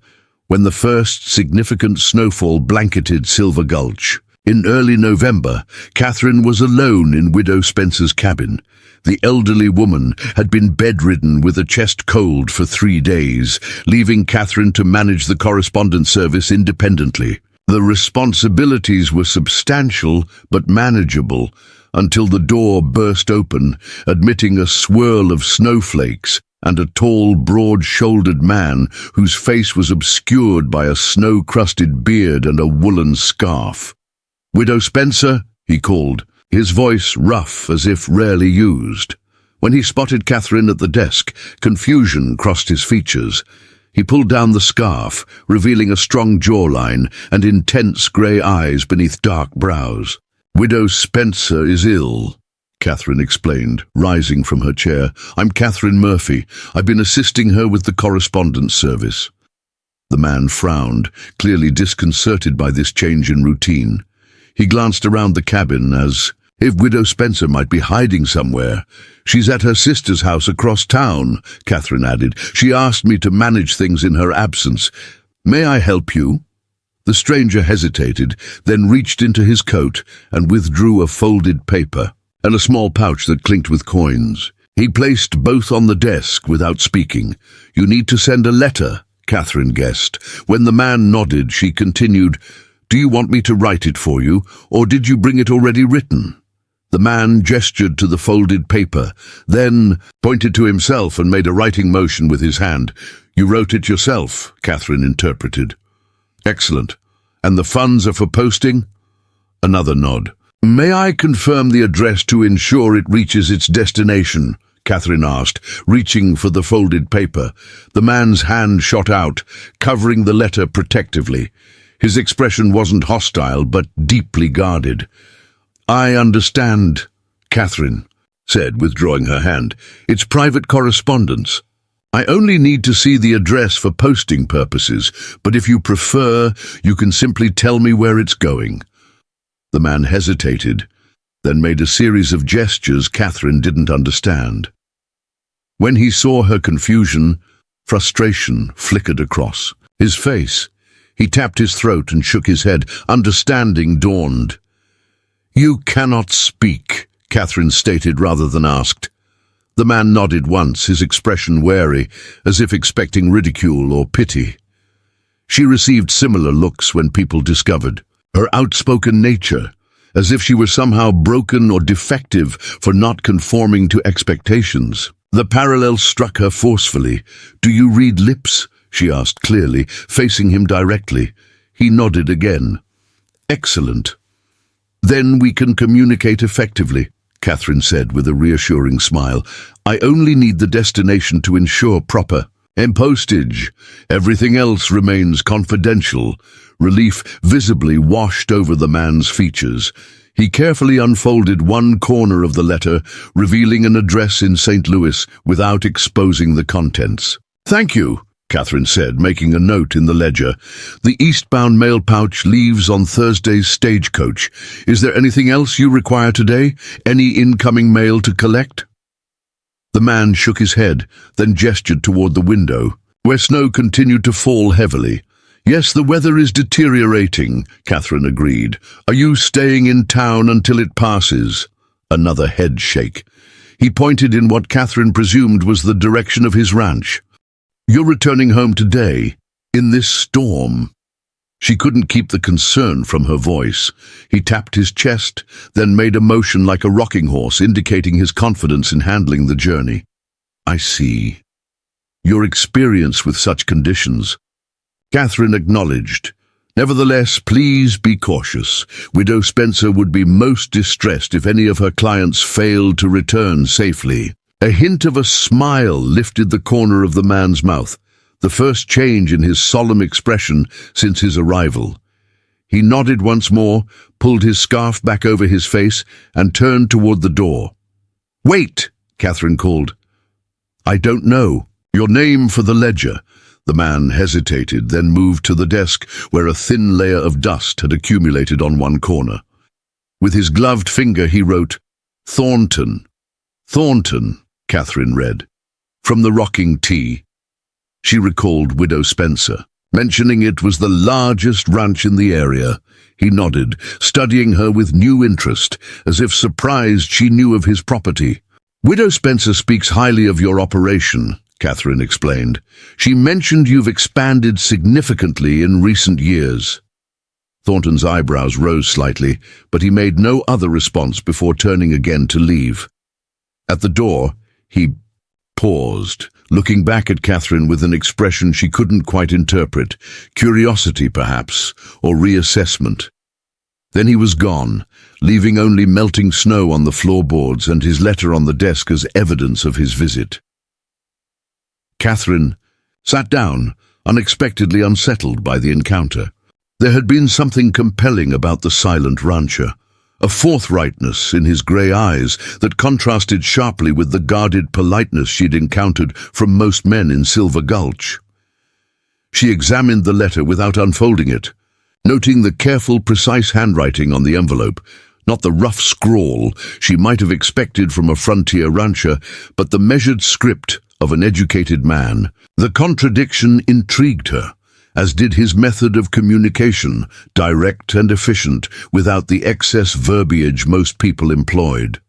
when the first significant snowfall blanketed Silver Gulch. In early November, Catherine was alone in Widow Spencer's cabin. The elderly woman had been bedridden with a chest cold for 3 days, leaving Catherine to manage the correspondence service independently. The responsibilities were substantial but manageable until the door burst open, admitting a swirl of snowflakes and a tall, broad-shouldered man whose face was obscured by a snow-crusted beard and a woolen scarf. "Widow Spencer," he called, his voice rough as if rarely used. When he spotted Catherine at the desk, confusion crossed his features. He pulled down the scarf, revealing a strong jawline and intense grey eyes beneath dark brows. "Widow Spencer is ill," Catherine explained, rising from her chair. "I'm Catherine Murphy. I've been assisting her with the correspondence service." The man frowned, clearly disconcerted by this change in routine. He glanced around the cabin as if Widow Spencer might be hiding somewhere. "She's at her sister's house across town," Catherine added. "She asked me to manage things in her absence. May I help you?" The stranger hesitated, then reached into his coat and withdrew a folded paper and a small pouch that clinked with coins. He placed both on the desk without speaking. "You need to send a letter," Catherine guessed. When the man nodded, she continued, "Do you want me to write it for you, or did you bring it already written?" The man gestured to the folded paper, then pointed to himself and made a writing motion with his hand. "You wrote it yourself," Catherine interpreted. "Excellent. And the funds are for posting?" Another nod. "May I confirm the address to ensure it reaches its destination?" Catherine asked, reaching for the folded paper. The man's hand shot out, covering the letter protectively. His expression wasn't hostile, but deeply guarded. "I understand," Catherine said, withdrawing her hand. "It's private correspondence. I only need to see the address for posting purposes, but if you prefer, you can simply tell me where it's going." The man hesitated, then made a series of gestures Catherine didn't understand. When he saw her confusion, frustration flickered across his face. He tapped his throat and shook his head. Understanding dawned. "You cannot speak," Catherine stated rather than asked. The man nodded once, his expression wary, as if expecting ridicule or pity. She received similar looks when people discovered her outspoken nature, as if she were somehow broken or defective for not conforming to expectations. The parallel struck her forcefully. "Do you read lips?" she asked clearly, facing him directly. He nodded again. "Excellent. Then we can communicate effectively," Catherine said with a reassuring smile. "I only need the destination to ensure proper postage. Everything else remains confidential." Relief visibly washed over the man's features. He carefully unfolded one corner of the letter, revealing an address in St. Louis without exposing the contents. "Thank you," Catherine said, making a note in the ledger. "The eastbound mail pouch leaves on Thursday's stagecoach. Is there anything else you require today? Any incoming mail to collect?" The man shook his head, then gestured toward the window, where snow continued to fall heavily. "Yes, the weather is deteriorating," Catherine agreed. "Are you staying in town until it passes?" Another head shake. He pointed in what Catherine presumed was the direction of his ranch. "You're returning home today, in this storm?" She couldn't keep the concern from her voice. He tapped his chest, then made a motion like a rocking horse, indicating his confidence in handling the journey. "I see. Your experience with such conditions." Catherine acknowledged. "Nevertheless, please be cautious. Widow Spencer would be most distressed if any of her clients failed to return safely." A hint of a smile lifted the corner of the man's mouth, the first change in his solemn expression since his arrival. He nodded once more, pulled his scarf back over his face, and turned toward the door. "Wait," Catherine called. "I don't know. Your name for the ledger." The man hesitated, then moved to the desk where a thin layer of dust had accumulated on one corner. With his gloved finger he wrote, "Thornton." "Thornton," Catherine read. From the rocking tea. She recalled Widow Spencer, mentioning it was the largest ranch in the area. He nodded, studying her with new interest, as if surprised she knew of his property. "Widow Spencer speaks highly of your operation," Catherine explained. "She mentioned you've expanded significantly in recent years." Thornton's eyebrows rose slightly, but he made no other response before turning again to leave. At the door, he paused, looking back at Catherine with an expression she couldn't quite interpret, curiosity perhaps, or reassessment. Then he was gone, leaving only melting snow on the floorboards and his letter on the desk as evidence of his visit. Catherine sat down, unexpectedly unsettled by the encounter. There had been something compelling about the silent rancher, a forthrightness in his grey eyes that contrasted sharply with the guarded politeness she'd encountered from most men in Silver Gulch. She examined the letter without unfolding it, noting the careful, precise handwriting on the envelope, not the rough scrawl she might have expected from a frontier rancher, but the measured script of an educated man. The contradiction intrigued her, as did his method of communication, direct and efficient, without the excess verbiage most people employed.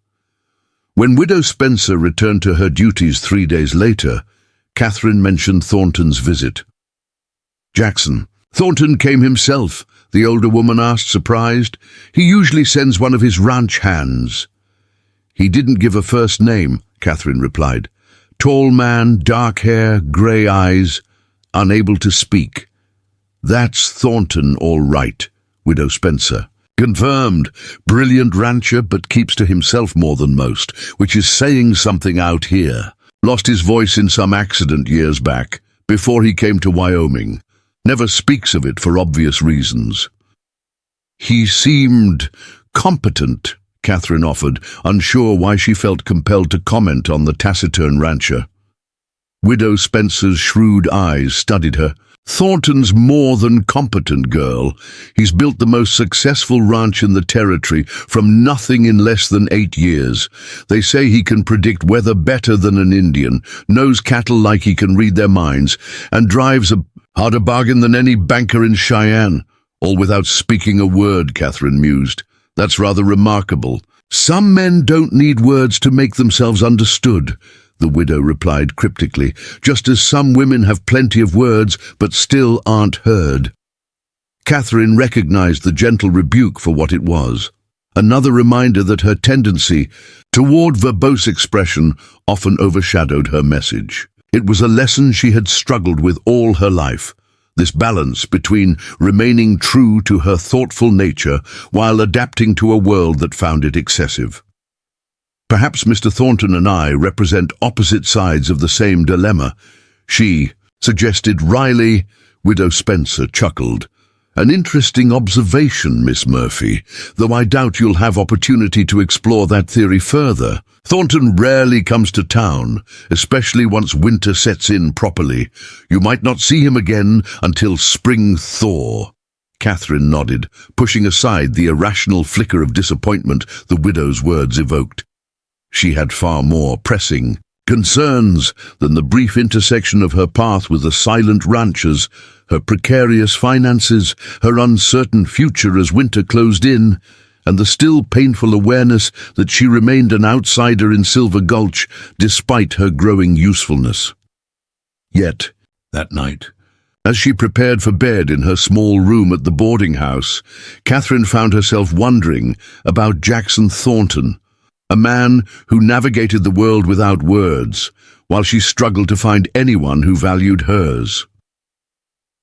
When Widow Spencer returned to her duties 3 days later, Catherine mentioned Thornton's visit. "Jackson, Thornton came himself," the older woman asked, surprised. "He usually sends one of his ranch hands." "He didn't give a first name," Catherine replied. "Tall man, dark hair, grey eyes, unable to speak." "That's Thornton, all right," Widow Spencer confirmed. "Brilliant rancher, but keeps to himself more than most, which is saying something out here. Lost his voice in some accident years back, before he came to Wyoming. Never speaks of it for obvious reasons." "He seemed competent," Catherine offered, unsure why she felt compelled to comment on the taciturn rancher. Widow Spencer's shrewd eyes studied her. "Thornton's more than competent, girl. He's built the most successful ranch in the territory from nothing in less than 8 years. They say he can predict weather better than an Indian, knows cattle like he can read their minds, and drives a harder bargain than any banker in Cheyenne. All without speaking a word," Catherine mused. "That's rather remarkable." "Some men don't need words to make themselves understood," the widow replied cryptically, "just as some women have plenty of words but still aren't heard." Catherine recognized the gentle rebuke for what it was, another reminder that her tendency toward verbose expression often overshadowed her message. It was a lesson she had struggled with all her life, this balance between remaining true to her thoughtful nature while adapting to a world that found it excessive. "Perhaps Mr. Thornton and I represent opposite sides of the same dilemma," she suggested wryly. Widow Spencer chuckled. "An interesting observation, Miss Murphy, though I doubt you'll have opportunity to explore that theory further. Thornton rarely comes to town, especially once winter sets in properly. You might not see him again until spring thaw." Catherine nodded, pushing aside the irrational flicker of disappointment the widow's words evoked. She had far more pressing concerns than the brief intersection of her path with the silent ranchers, her precarious finances, her uncertain future as winter closed in, and the still painful awareness that she remained an outsider in Silver Gulch despite her growing usefulness. Yet, that night, as she prepared for bed in her small room at the boarding house, Catherine found herself wondering about Jackson Thornton, a man who navigated the world without words, while she struggled to find anyone who valued hers.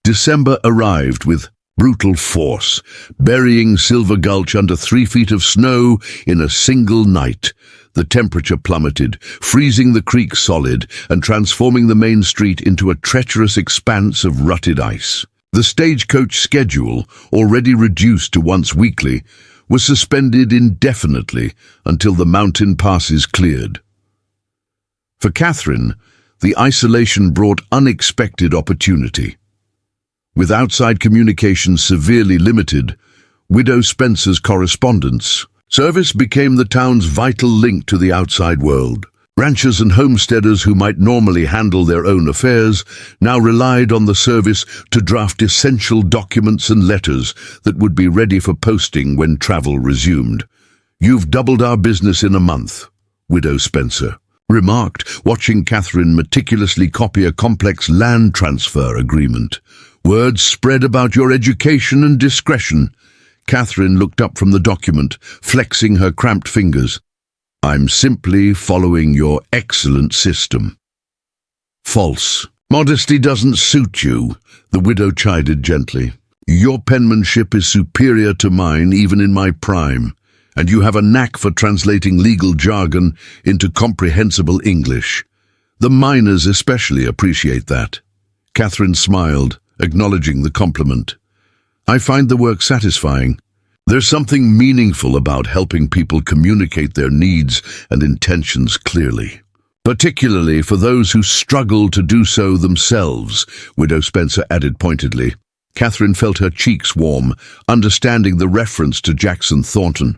December arrived with brutal force, burying Silver Gulch under 3 feet of snow in a single night. The temperature plummeted, freezing the creek solid and transforming the main street into a treacherous expanse of rutted ice. The stagecoach schedule, already reduced to once weekly, was suspended indefinitely until the mountain passes cleared. For Catherine, the isolation brought unexpected opportunity. With outside communication severely limited, Widow Spencer's correspondence service became the town's vital link to the outside world. Ranchers and homesteaders who might normally handle their own affairs now relied on the service to draft essential documents and letters that would be ready for posting when travel resumed. "You've doubled our business in a month," Widow Spencer remarked, watching Catherine meticulously copy a complex land transfer agreement. "Words spread about your education and discretion." Catherine looked up from the document, flexing her cramped fingers. "I'm simply following your excellent system." False. Modesty doesn't suit you, the widow chided gently. Your penmanship is superior to mine even in my prime, and you have a knack for translating legal jargon into comprehensible English. The miners especially appreciate that. Catherine smiled, acknowledging the compliment. I find the work satisfying. There's something meaningful about helping people communicate their needs and intentions clearly. Particularly for those who struggle to do so themselves, Widow Spencer added pointedly. Catherine felt her cheeks warm, understanding the reference to Jackson Thornton.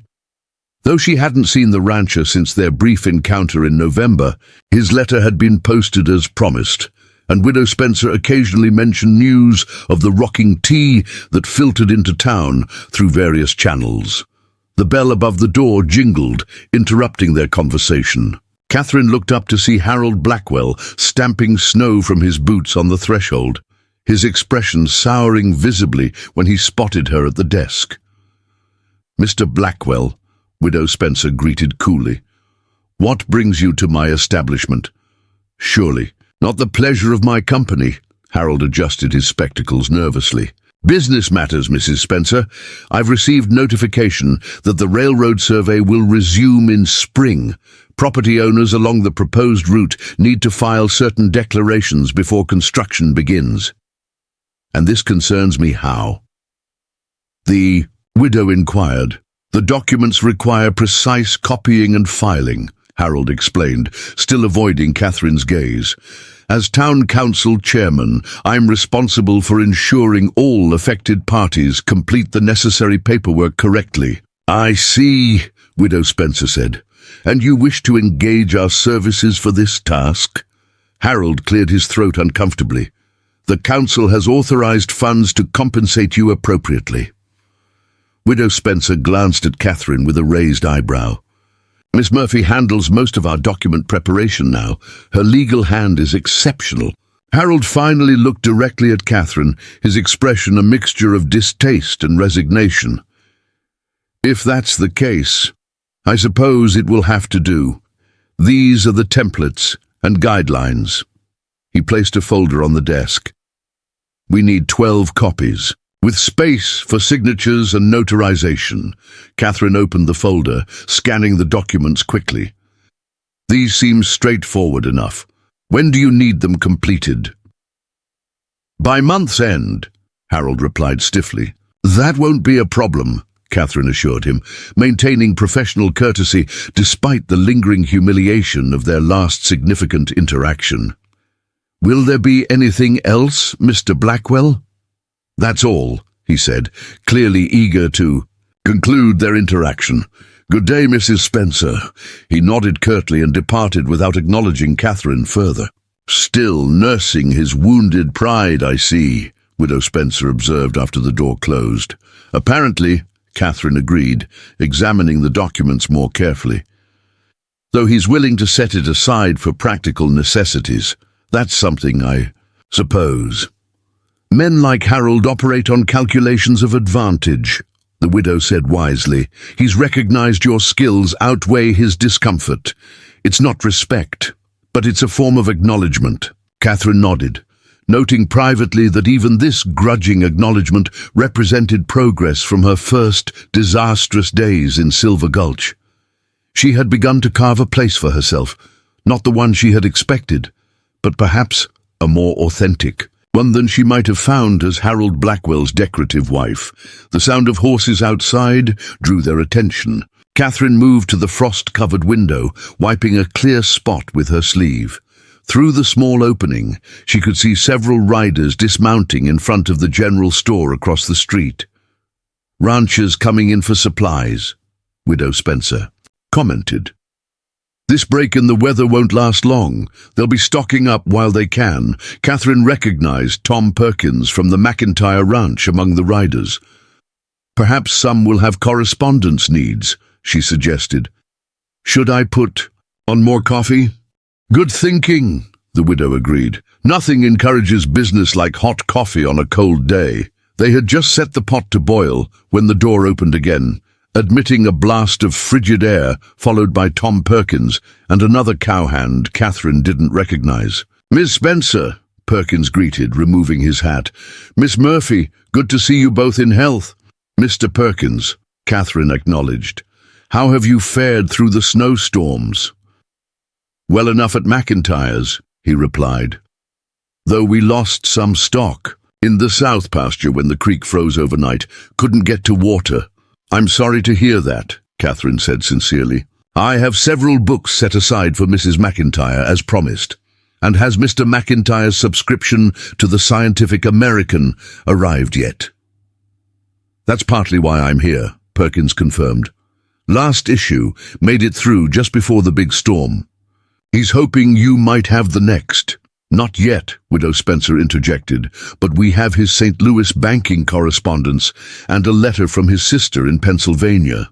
Though she hadn't seen the rancher since their brief encounter in November, his letter had been posted as promised, and Widow Spencer occasionally mentioned news of the rocking tea that filtered into town through various channels. The bell above the door jingled, interrupting their conversation. Catherine looked up to see Harold Blackwell stamping snow from his boots on the threshold, his expression souring visibly when he spotted her at the desk. Mr. Blackwell, Widow Spencer greeted coolly. What brings you to my establishment? Surely, not the pleasure of my company. Harold adjusted his spectacles nervously. Business matters, Mrs. Spencer. I've received notification that the railroad survey will resume in spring. Property owners along the proposed route need to file certain declarations before construction begins. And this concerns me how? The widow inquired. The documents require precise copying and filing, Harold explained, still avoiding Catherine's gaze. As town council chairman, I'm responsible for ensuring all affected parties complete the necessary paperwork correctly. I see, Widow Spencer said. And you wish to engage our services for this task? Harold cleared his throat uncomfortably. The council has authorized funds to compensate you appropriately. Widow Spencer glanced at Catherine with a raised eyebrow. Miss Murphy handles most of our document preparation now. Her legal hand is exceptional. Harold finally looked directly at Catherine, his expression a mixture of distaste and resignation. If that's the case, I suppose it will have to do. These are the templates and guidelines. He placed a folder on the desk. We need 12 copies, with space for signatures and notarization. Catherine opened the folder, scanning the documents quickly. These seem straightforward enough. When do you need them completed? By month's end, Harold replied stiffly. That won't be a problem, Catherine assured him, maintaining professional courtesy despite the lingering humiliation of their last significant interaction. Will there be anything else, Mr. Blackwell? That's all, he said, clearly eager to conclude their interaction. Good day, Mrs. Spencer. He nodded curtly and departed without acknowledging Catherine further. Still nursing his wounded pride, I see, Widow Spencer observed after the door closed. Apparently, Catherine agreed, examining the documents more carefully. Though he's willing to set it aside for practical necessities, that's something, I suppose. Men like Harold operate on calculations of advantage, the widow said wisely. He's recognized your skills outweigh his discomfort. It's not respect, but it's a form of acknowledgement. Catherine nodded, noting privately that even this grudging acknowledgement represented progress from her first disastrous days in Silver Gulch. She had begun to carve a place for herself, not the one she had expected, but perhaps a more authentic one than she might have found as Harold Blackwell's decorative wife. The sound of horses outside drew their attention. Catherine moved to the frost-covered window, wiping a clear spot with her sleeve. Through the small opening, she could see several riders dismounting in front of the general store across the street. Ranchers coming in for supplies, Widow Spencer commented. This break in the weather won't last long. They'll be stocking up while they can. Catherine recognized Tom Perkins from the McIntyre Ranch among the riders. Perhaps some will have correspondence needs, she suggested. Should I put on more coffee? Good thinking, the widow agreed. Nothing encourages business like hot coffee on a cold day. They had just set the pot to boil when the door opened again, admitting a blast of frigid air followed by Tom Perkins and another cowhand Catherine didn't recognize. "Miss Spencer," Perkins greeted, removing his hat. "Miss Murphy, good to see you both in health." "Mr. Perkins," Catherine acknowledged. "How have you fared through the snowstorms?" "Well enough at McIntyre's," he replied. "Though we lost some stock. In the south pasture when the creek froze overnight, couldn't get to water." "I'm sorry to hear that," Catherine said sincerely. "I have several books set aside for Mrs. McIntyre as promised. And has Mr. McIntyre's subscription to the Scientific American arrived yet?" "That's partly why I'm here," Perkins confirmed. "Last issue made it through just before the big storm. He's hoping you might have the next." "Not yet," Widow Spencer interjected, "but we have his St. Louis banking correspondence and a letter from his sister in Pennsylvania."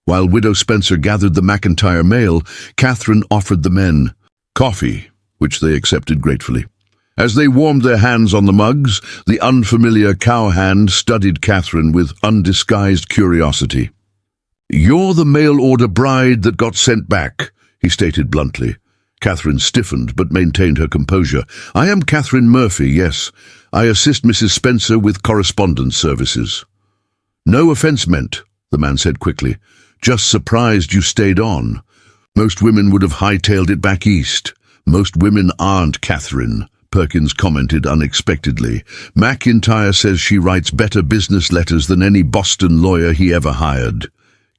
While Widow Spencer gathered the McIntyre mail, Catherine offered the men coffee, which they accepted gratefully. As they warmed their hands on the mugs, the unfamiliar cowhand studied Catherine with undisguised curiosity. "You're the mail-order bride that got sent back," he stated bluntly. Catherine stiffened but maintained her composure. "I am Catherine Murphy, yes. I assist Mrs. Spencer with correspondence services." "No offense meant," the man said quickly. "Just surprised you stayed on. Most women would have hightailed it back east." "Most women aren't, Catherine," Perkins commented unexpectedly. "McIntyre says she writes better business letters than any Boston lawyer he ever hired."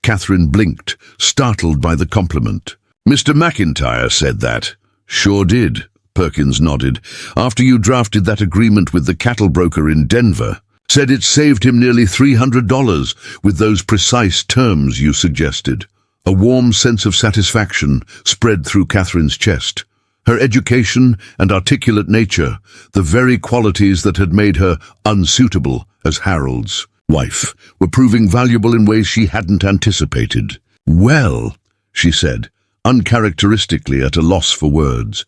Catherine blinked, startled by the compliment. "Mr. McIntyre said that?" "Sure did," Perkins nodded. "After you drafted that agreement with the cattle broker in Denver. Said it saved him nearly $300 with those precise terms you suggested." A warm sense of satisfaction spread through Catherine's chest. Her education and articulate nature, the very qualities that had made her unsuitable as Harold's wife, were proving valuable in ways she hadn't anticipated. "Well," she said, uncharacteristically at a loss for words,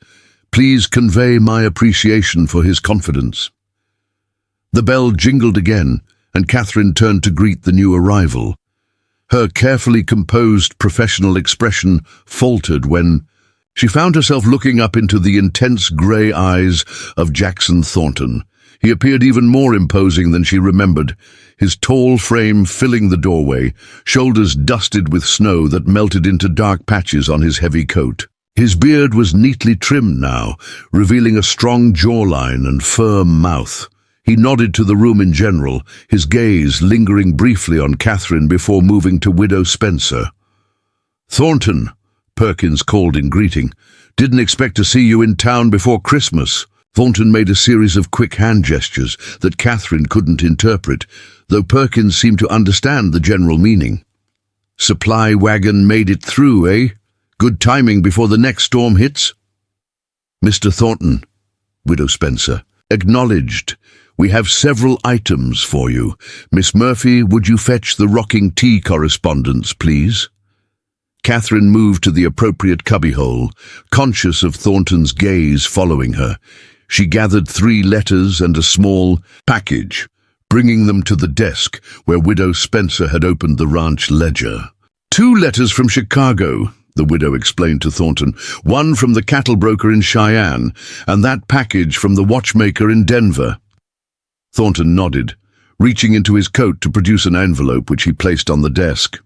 "please convey my appreciation for his confidence." The bell jingled again, and Catherine turned to greet the new arrival. Her carefully composed professional expression faltered when she found herself looking up into the intense grey eyes of Jackson Thornton. He appeared even more imposing than she remembered, his tall frame filling the doorway, shoulders dusted with snow that melted into dark patches on his heavy coat. His beard was neatly trimmed now, revealing a strong jawline and firm mouth. He nodded to the room in general, his gaze lingering briefly on Catherine before moving to Widow Spencer. "Thornton," Perkins called in greeting. "Didn't expect to see you in town before Christmas." Thornton made a series of quick hand gestures that Catherine couldn't interpret, though Perkins seemed to understand the general meaning. "Supply wagon made it through, eh? Good timing before the next storm hits?" "Mr. Thornton," Widow Spencer acknowledged, "we have several items for you. Miss Murphy, would you fetch the rocking tea correspondence, please?" Catherine moved to the appropriate cubbyhole, conscious of Thornton's gaze following her. She gathered 3 letters and a small package, bringing them to the desk where Widow Spencer had opened the ranch ledger. "2 letters from Chicago," the widow explained to Thornton. "One from the cattle broker in Cheyenne, and that package from the watchmaker in Denver." Thornton nodded, reaching into his coat to produce an envelope which he placed on the desk.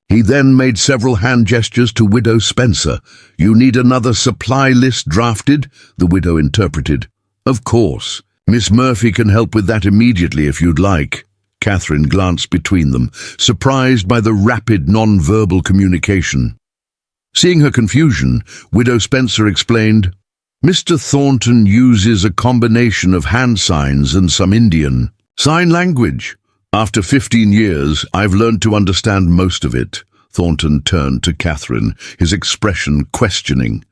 He then made several hand gestures to Widow Spencer. "You need another supply list drafted?" the widow interpreted. "Of course. Miss Murphy can help with that immediately if you'd like." Catherine glanced between them, surprised by the rapid non-verbal communication. Seeing her confusion, Widow Spencer explained, "Mr. Thornton uses a combination of hand signs and some Indian sign language. After 15 years, I've learned to understand most of it." Thornton turned to Catherine, his expression questioning.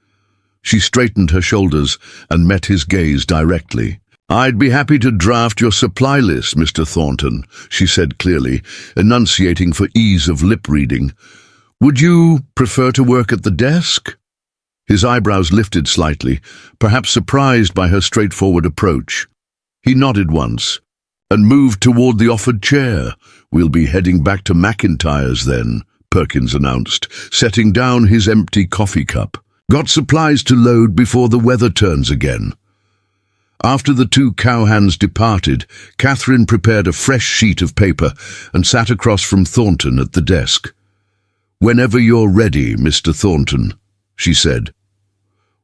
She straightened her shoulders and met his gaze directly. "I'd be happy to draft your supply list, Mr. Thornton," she said clearly, enunciating for ease of lip reading. "Would you prefer to work at the desk?" His eyebrows lifted slightly, perhaps surprised by her straightforward approach. He nodded once and moved toward the offered chair. "We'll be heading back to McIntyre's then," Perkins announced, setting down his empty coffee cup. Got supplies to load before the weather turns again. After the two cowhands departed, Catherine prepared a fresh sheet of paper and sat across from Thornton at the desk. "Whenever you're ready, Mr. Thornton," she said.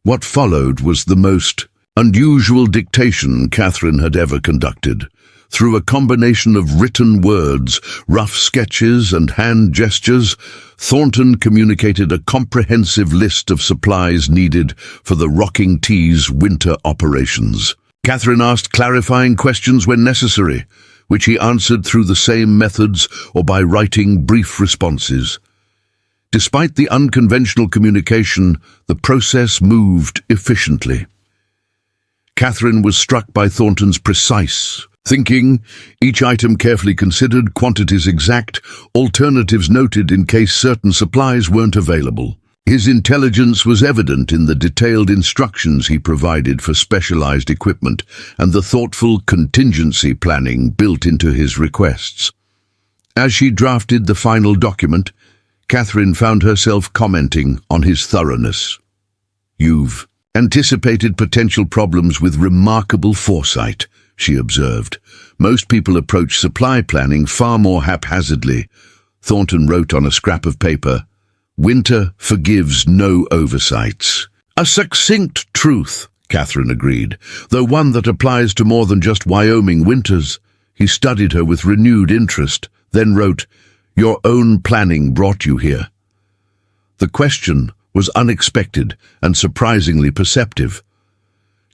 What followed was the most unusual dictation Catherine had ever conducted. Through a combination of written words, rough sketches, and hand gestures, Thornton communicated a comprehensive list of supplies needed for the Rocking T's winter operations. Catherine asked clarifying questions when necessary, which he answered through the same methods or by writing brief responses. Despite the unconventional communication, the process moved efficiently. Catherine was struck by Thornton's precise thinking, each item carefully considered, quantities exact, alternatives noted in case certain supplies weren't available. His intelligence was evident in the detailed instructions he provided for specialized equipment and the thoughtful contingency planning built into his requests. As she drafted the final document, Catherine found herself commenting on his thoroughness. "You've anticipated potential problems with remarkable foresight," she observed. "Most people approach supply planning far more haphazardly." Thornton wrote on a scrap of paper, "Winter forgives no oversights." "A succinct truth," Catherine agreed, "though one that applies to more than just Wyoming winters." He studied her with renewed interest, then wrote, "Your own planning brought you here." The question was unexpected and surprisingly perceptive.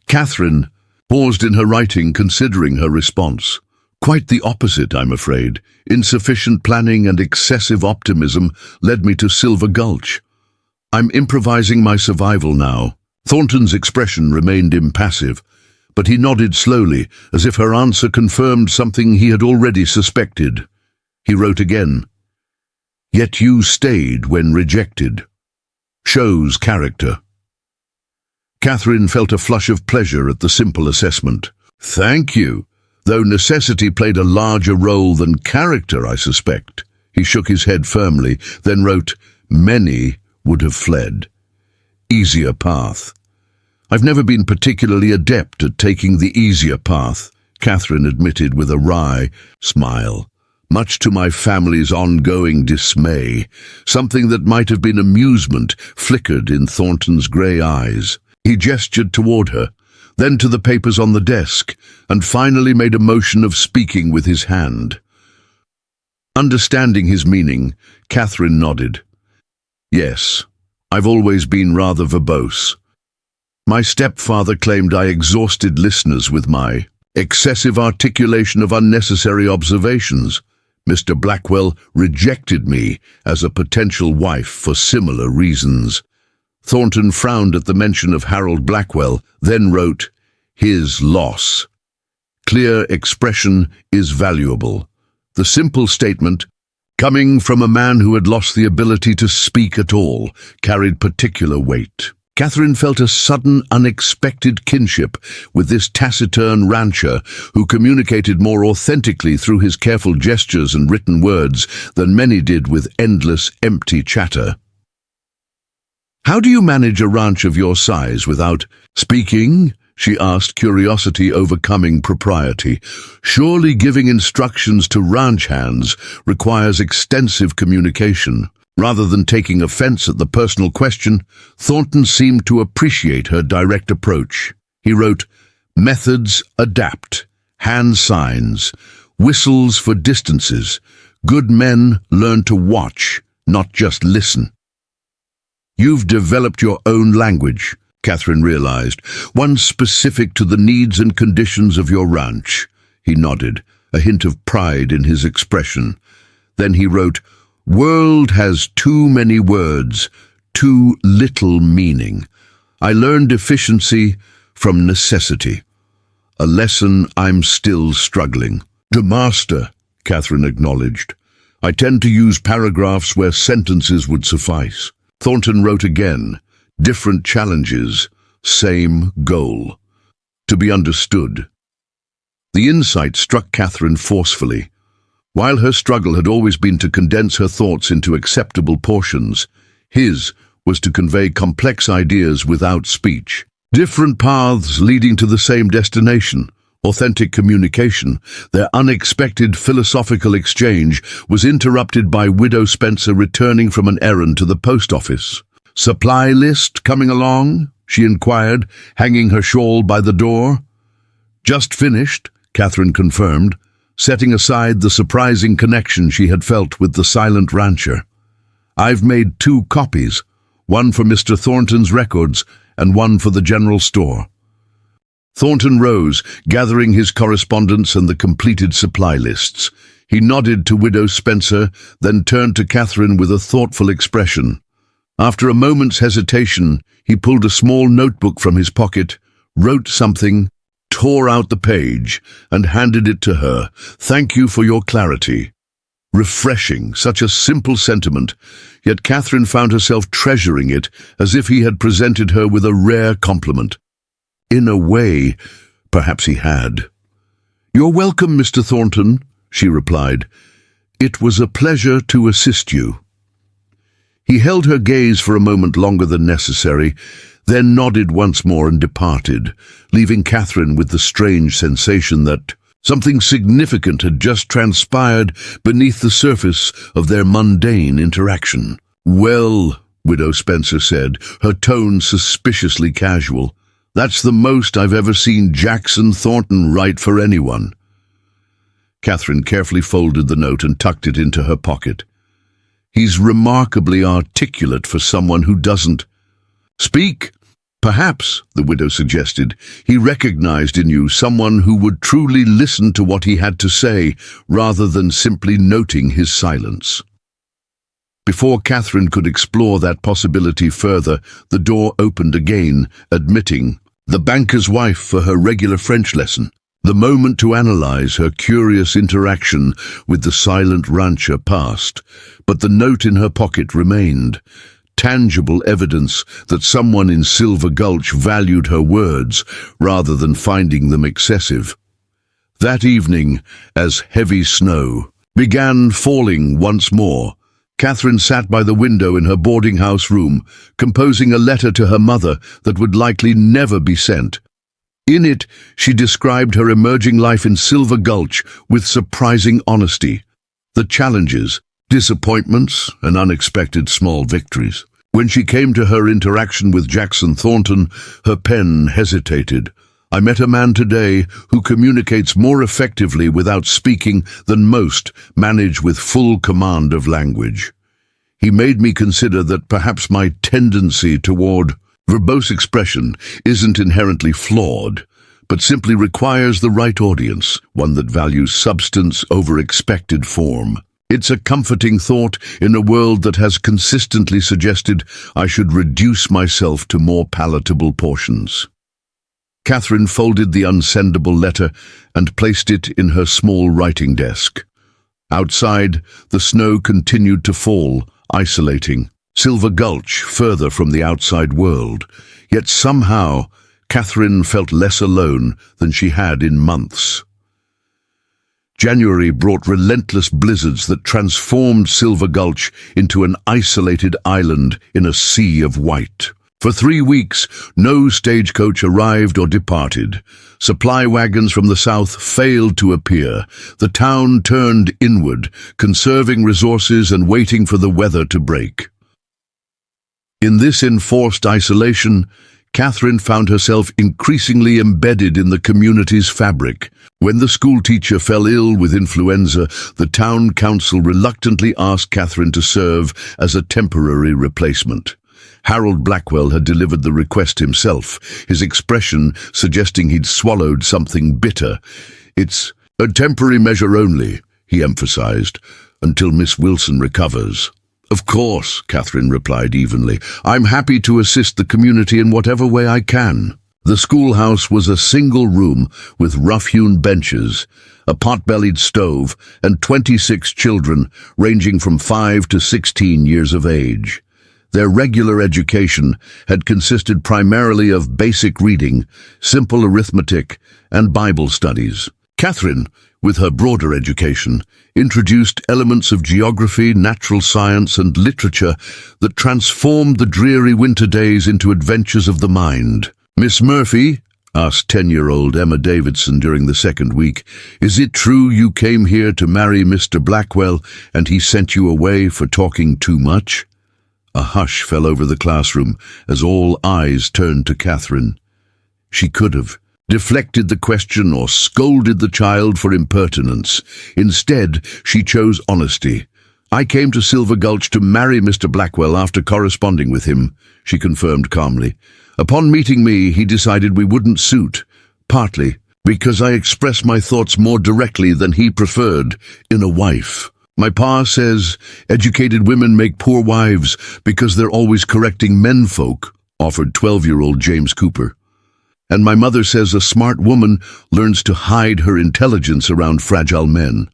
Catherine paused in her writing, considering her response. "Quite the opposite, I'm afraid. Insufficient planning and excessive optimism led me to Silver Gulch. I'm improvising my survival now." Thornton's expression remained impassive, but he nodded slowly, as if her answer confirmed something he had already suspected. He wrote again, "Yet you stayed when rejected. Shows character." Catherine felt a flush of pleasure at the simple assessment. "Thank you. Though necessity played a larger role than character, I suspect." He shook his head firmly, then wrote, "Many would have fled. Easier path." "I've never been particularly adept at taking the easier path," Catherine admitted with a wry smile. "Much to my family's ongoing dismay." Something that might have been amusement flickered in Thornton's grey eyes. He gestured toward her, then to the papers on the desk, and finally made a motion of speaking with his hand. Understanding his meaning, Catherine nodded. "Yes, I've always been rather verbose. My stepfather claimed I exhausted listeners with my excessive articulation of unnecessary observations. Mr. Blackwell rejected me as a potential wife for similar reasons." Thornton frowned at the mention of Harold Blackwell, then wrote, "His loss. Clear expression is valuable." The simple statement, coming from a man who had lost the ability to speak at all, carried particular weight. Catherine felt a sudden, unexpected kinship with this taciturn rancher who communicated more authentically through his careful gestures and written words than many did with endless, empty chatter. "How do you manage a ranch of your size without speaking?" she asked, curiosity overcoming propriety. "Surely giving instructions to ranch hands requires extensive communication." Rather than taking offense at the personal question, Thornton seemed to appreciate her direct approach. He wrote, "Methods adapt, hand signs, whistles for distances. Good men learn to watch, not just listen." "You've developed your own language," Catherine realized, "one specific to the needs and conditions of your ranch." He nodded, a hint of pride in his expression. Then he wrote, "World has too many words, too little meaning. I learned efficiency from necessity. A lesson I'm still struggling to master," Catherine acknowledged. "I tend to use paragraphs where sentences would suffice." Thornton wrote again, "Different challenges, same goal. To be understood." The insight struck Catherine forcefully. While her struggle had always been to condense her thoughts into acceptable portions, his was to convey complex ideas without speech. Different paths leading to the same destination, authentic communication. Their unexpected philosophical exchange was interrupted by Widow Spencer returning from an errand to the post office. "Supply list coming along?" she inquired, hanging her shawl by the door. "Just finished," Catherine confirmed, setting aside the surprising connection she had felt with the silent rancher. "I've made 2 copies, one for Mr. Thornton's records and one for the general store." Thornton rose, gathering his correspondence and the completed supply lists. He nodded to Widow Spencer, then turned to Catherine with a thoughtful expression. After a moment's hesitation, he pulled a small notebook from his pocket, wrote something, tore out the page, and handed it to her. "Thank you for your clarity." Refreshing, such a simple sentiment, yet Catherine found herself treasuring it as if he had presented her with a rare compliment. In a way, perhaps he had. "You're welcome, Mr. Thornton," she replied. "It was a pleasure to assist you." He held her gaze for a moment longer than necessary, then nodded once more and departed, leaving Catherine with the strange sensation that something significant had just transpired beneath the surface of their mundane interaction. "Well," Widow Spencer said, her tone suspiciously casual, "that's the most I've ever seen Jackson Thornton write for anyone." Catherine carefully folded the note and tucked it into her pocket. "He's remarkably articulate for someone who doesn't speak." "Perhaps," the widow suggested, "he recognized in you someone who would truly listen to what he had to say, rather than simply noting his silence." Before Catherine could explore that possibility further, the door opened again, admitting the banker's wife for her regular French lesson. The moment to analyze her curious interaction with the silent rancher passed, but the note in her pocket remained. Tangible evidence that someone in Silver Gulch valued her words rather than finding them excessive. That evening, as heavy snow began falling once more, Catherine sat by the window in her boarding house room, composing a letter to her mother that would likely never be sent. In it, she described her emerging life in Silver Gulch with surprising honesty. The challenges, disappointments, and unexpected small victories. When she came to her interaction with Jackson Thornton, her pen hesitated. "I met a man today who communicates more effectively without speaking than most manage with full command of language. He made me consider that perhaps my tendency toward verbose expression isn't inherently flawed, but simply requires the right audience, one that values substance over expected form. It's a comforting thought in a world that has consistently suggested I should reduce myself to more palatable portions." Catherine folded the unsendable letter and placed it in her small writing desk. Outside, the snow continued to fall, isolating Silver Gulch further from the outside world. Yet somehow, Catherine felt less alone than she had in months. January brought relentless blizzards that transformed Silver Gulch into an isolated island in a sea of white. For 3 weeks, no stagecoach arrived or departed. Supply wagons from the south failed to appear. The town turned inward, conserving resources and waiting for the weather to break. In this enforced isolation, Catherine found herself increasingly embedded in the community's fabric. When the schoolteacher fell ill with influenza, the town council reluctantly asked Catherine to serve as a temporary replacement. Harold Blackwell had delivered the request himself, his expression suggesting he'd swallowed something bitter. "It's a temporary measure only," he emphasized, "until Miss Wilson recovers." "Of course," Catherine replied evenly. "I'm happy to assist the community in whatever way I can." The schoolhouse was a single room with rough-hewn benches, a pot-bellied stove, and 26 children ranging from 5 to 16 years of age. Their regular education had consisted primarily of basic reading, simple arithmetic, and Bible studies. Catherine, with her broader education, introduced elements of geography, natural science, and literature that transformed the dreary winter days into adventures of the mind. "Miss Murphy," asked 10-year-old Emma Davidson during the second week, "is it true you came here to marry Mr. Blackwell and he sent you away for talking too much?" A hush fell over the classroom as all eyes turned to Catherine. She could have deflected the question or scolded the child for impertinence. Instead, she chose honesty. "I came to Silver Gulch to marry Mr. Blackwell after corresponding with him," she confirmed calmly. "Upon meeting me, he decided we wouldn't suit, partly because I express my thoughts more directly than he preferred in a wife. My pa says educated women make poor wives because they're always correcting menfolk," offered 12-year-old James Cooper. "And my mother says a smart woman learns to hide her intelligence around fragile men,"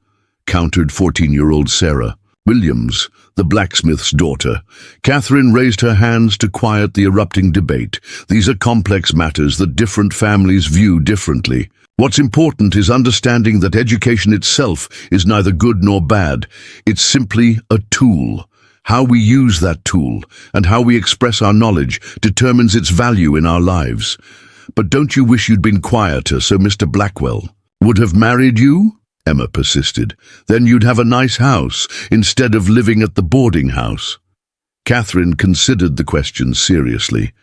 countered 14-year-old Sarah Williams, the blacksmith's daughter. Catherine raised her hands to quiet the erupting debate. "These are complex matters that different families view differently. What's important is understanding that education itself is neither good nor bad. It's simply a tool. How we use that tool and how we express our knowledge determines its value in our lives. But don't you wish you'd been quieter so Mr. Blackwell would have married you?" Emma persisted. "Then you'd have a nice house instead of living at the boarding house." Catherine considered the question seriously.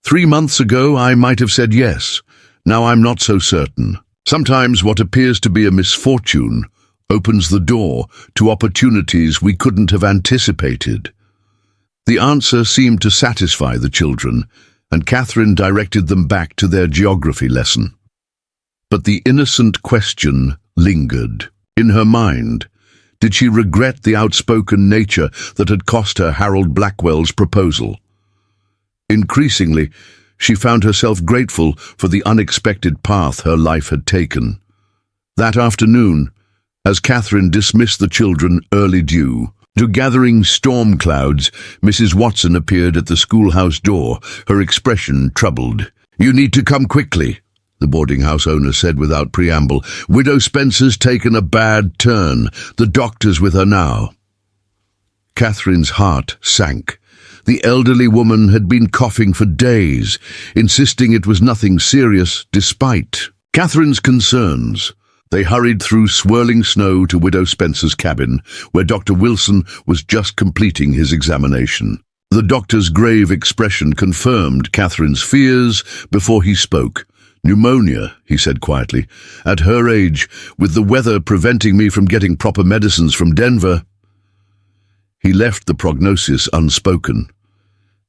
3 months ago, I might have said yes. Now I'm not so certain. Sometimes what appears to be a misfortune opens the door to opportunities we couldn't have anticipated." The answer seemed to satisfy the children, and Catherine directed them back to their geography lesson. But the innocent question lingered. In her mind, did she regret the outspoken nature that had cost her Harold Blackwell's proposal? Increasingly, she found herself grateful for the unexpected path her life had taken. That afternoon, as Catherine dismissed the children early due to gathering storm clouds, Mrs. Watson appeared at the schoolhouse door, her expression troubled. "You need to come quickly," the boarding house owner said without preamble. "Widow Spencer's taken a bad turn. The doctor's with her now." Catherine's heart sank. The elderly woman had been coughing for days, insisting it was nothing serious despite Catherine's concerns. They hurried through swirling snow to Widow Spencer's cabin, where Dr. Wilson was just completing his examination. The doctor's grave expression confirmed Catherine's fears before he spoke. "Pneumonia," he said quietly. "At her age, with the weather preventing me from getting proper medicines from Denver." He left the prognosis unspoken.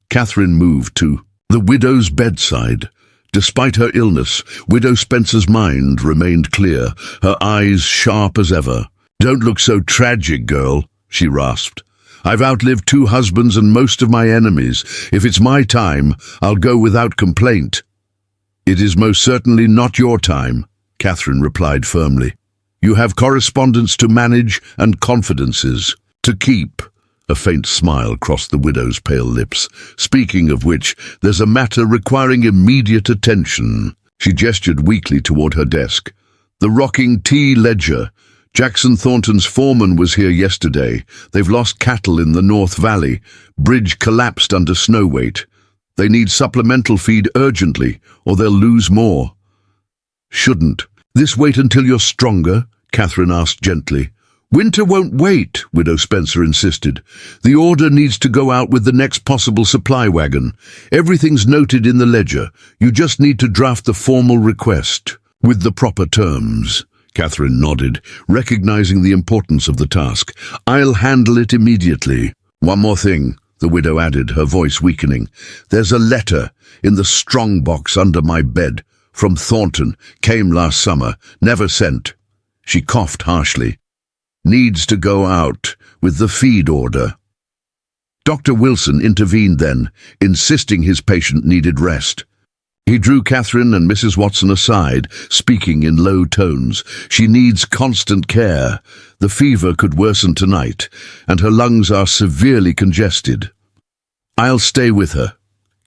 Catherine moved to the widow's bedside. Despite her illness, Widow Spencer's mind remained clear, her eyes sharp as ever. "Don't look so tragic, girl," she rasped. "I've outlived 2 husbands and most of my enemies. If it's my time, I'll go without complaint." "It is most certainly not your time," Catherine replied firmly. "You have correspondence to manage and confidences to keep." A faint smile crossed the widow's pale lips. "Speaking of which, there's a matter requiring immediate attention." She gestured weakly toward her desk. "The rocking tea ledger. Jackson Thornton's foreman was here yesterday. They've lost cattle in the North Valley. Bridge collapsed under snow weight. They need supplemental feed urgently, or they'll lose more." "Shouldn't this wait until you're stronger?" Catherine asked gently. "Winter won't wait," Widow Spencer insisted. "The order needs to go out with the next possible supply wagon. Everything's noted in the ledger. You just need to draft the formal request with the proper terms." Catherine nodded, recognizing the importance of the task. "I'll handle it immediately." "One more thing," the widow added, her voice weakening. "There's a letter in the strong box under my bed from Thornton. Came last summer, never sent." She coughed harshly. "Needs to go out with the feed order." Dr. Wilson intervened then, insisting his patient needed rest. He drew Catherine and Mrs. Watson aside, speaking in low tones. "She needs constant care. The fever could worsen tonight, and her lungs are severely congested." "I'll stay with her,"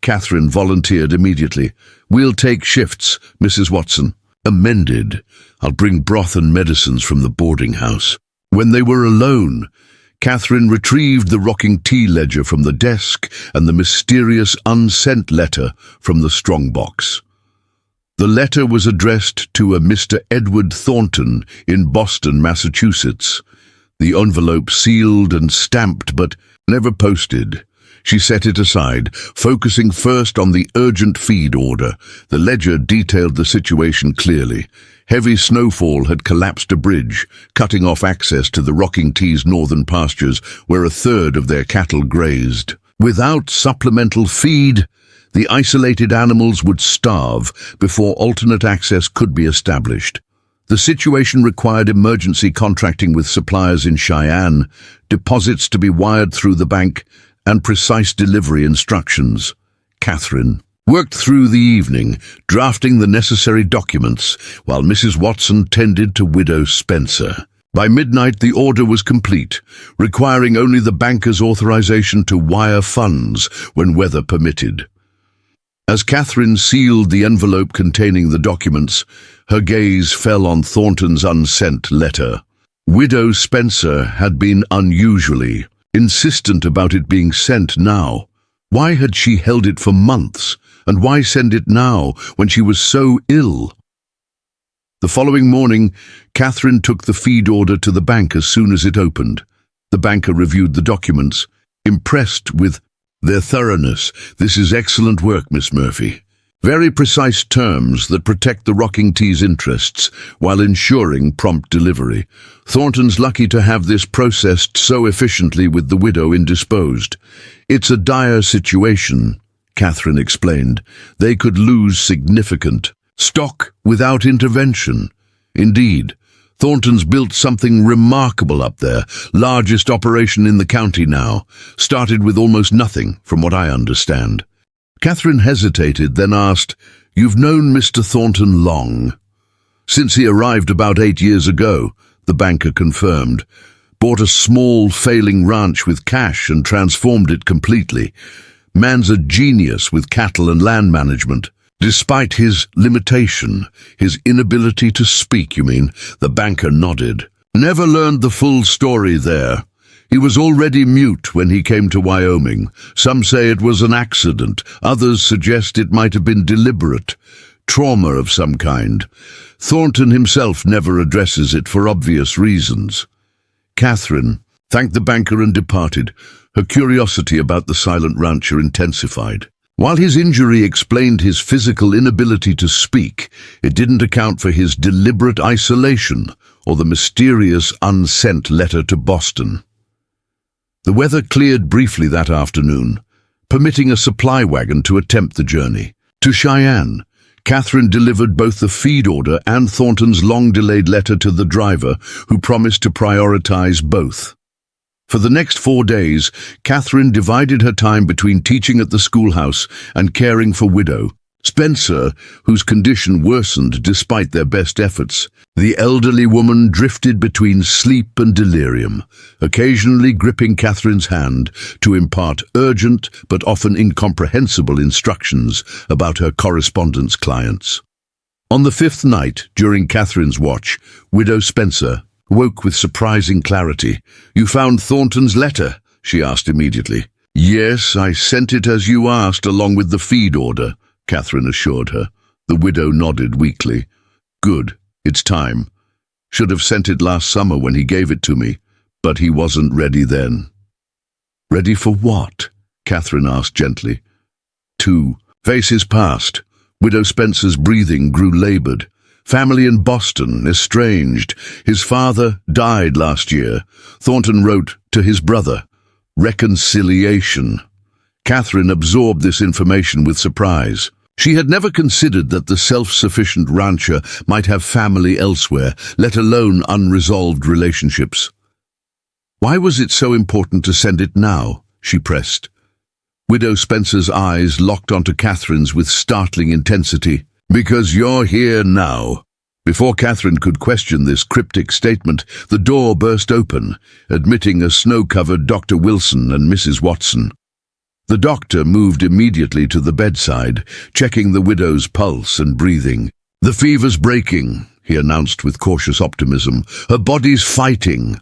Catherine volunteered immediately. "We'll take shifts, Mrs. Watson." Amended. I'll bring broth and medicines from the boarding house. When they were alone, Catherine retrieved the rocking tea ledger from the desk and the mysterious unsent letter from the strongbox. The letter was addressed to a Mr. Edward Thornton in Boston, Massachusetts. The envelope sealed and stamped, but never posted. She set it aside, focusing first on the urgent feed order. The ledger detailed the situation clearly. Heavy snowfall had collapsed a bridge, cutting off access to the Rocking T's northern pastures, where a third of their cattle grazed. Without supplemental feed, the isolated animals would starve before alternate access could be established. The situation required emergency contracting with suppliers in Cheyenne, deposits to be wired through the bank, and precise delivery instructions. Catherine worked through the evening, drafting the necessary documents, while Mrs. Watson tended to Widow Spencer. By midnight, the order was complete, requiring only the banker's authorization to wire funds when weather permitted. As Catherine sealed the envelope containing the documents, her gaze fell on Thornton's unsent letter. Widow Spencer had been unusually insistent about it being sent now. Why had she held it for months, and why send it now when she was so ill? The following morning, Catherine took the feed order to the bank as soon as it opened. The banker reviewed the documents, impressed with their thoroughness. "This is excellent work, Miss Murphy. Very precise terms that protect the Rocking T's interests while ensuring prompt delivery. Thornton's lucky to have this processed so efficiently with the widow indisposed. It's a dire situation," Catherine explained. "They could lose significant stock without intervention." Indeed, Thornton's built something remarkable up there, largest operation in the county now. Started with almost nothing, from what I understand. Catherine hesitated, then asked, "You've known Mr. Thornton long?" "Since he arrived about 8 years ago," the banker confirmed. "Bought a small, failing ranch with cash and transformed it completely. Man's a genius with cattle and land management. Despite his limitation, his inability to speak, you mean?" The banker nodded. "Never learned the full story there. He was already mute when he came to Wyoming. Some say it was an accident. Others suggest it might have been deliberate. Trauma of some kind. Thornton himself never addresses it for obvious reasons." Catherine thanked the banker and departed. Her curiosity about the silent rancher intensified. While his injury explained his physical inability to speak, it didn't account for his deliberate isolation or the mysterious unsent letter to Boston. The weather cleared briefly that afternoon, permitting a supply wagon to attempt the journey. To Cheyenne, Catherine delivered both the feed order and Thornton's long-delayed letter to the driver, who promised to prioritize both. For the next 4 days, Catherine divided her time between teaching at the schoolhouse and caring for Widow Spencer, whose condition worsened despite their best efforts. The elderly woman drifted between sleep and delirium, occasionally gripping Catherine's hand to impart urgent but often incomprehensible instructions about her correspondence clients. On the 5th night, during Catherine's watch, Widow Spencer woke with surprising clarity. "You found Thornton's letter?" she asked immediately. "Yes, I sent it as you asked, along with the feed order," Catherine assured her. The widow nodded weakly. "Good, it's time. Should have sent it last summer when he gave it to me, but he wasn't ready then." "Ready for what?" Catherine asked gently. "To face his past." Widow Spencer's breathing grew labored. "Family in Boston, estranged. His father died last year." Thornton wrote to his brother. "Reconciliation." Catherine absorbed this information with surprise. She had never considered that the self-sufficient rancher might have family elsewhere, let alone unresolved relationships. "Why was it so important to send it now?" she pressed. Widow Spencer's eyes locked onto Catherine's with startling intensity. "Because you're here now." Before Catherine could question this cryptic statement, the door burst open, admitting a snow-covered Dr. Wilson and Mrs. Watson. The doctor moved immediately to the bedside, checking the widow's pulse and breathing. "The fever's breaking," he announced with cautious optimism. "Her body's fighting."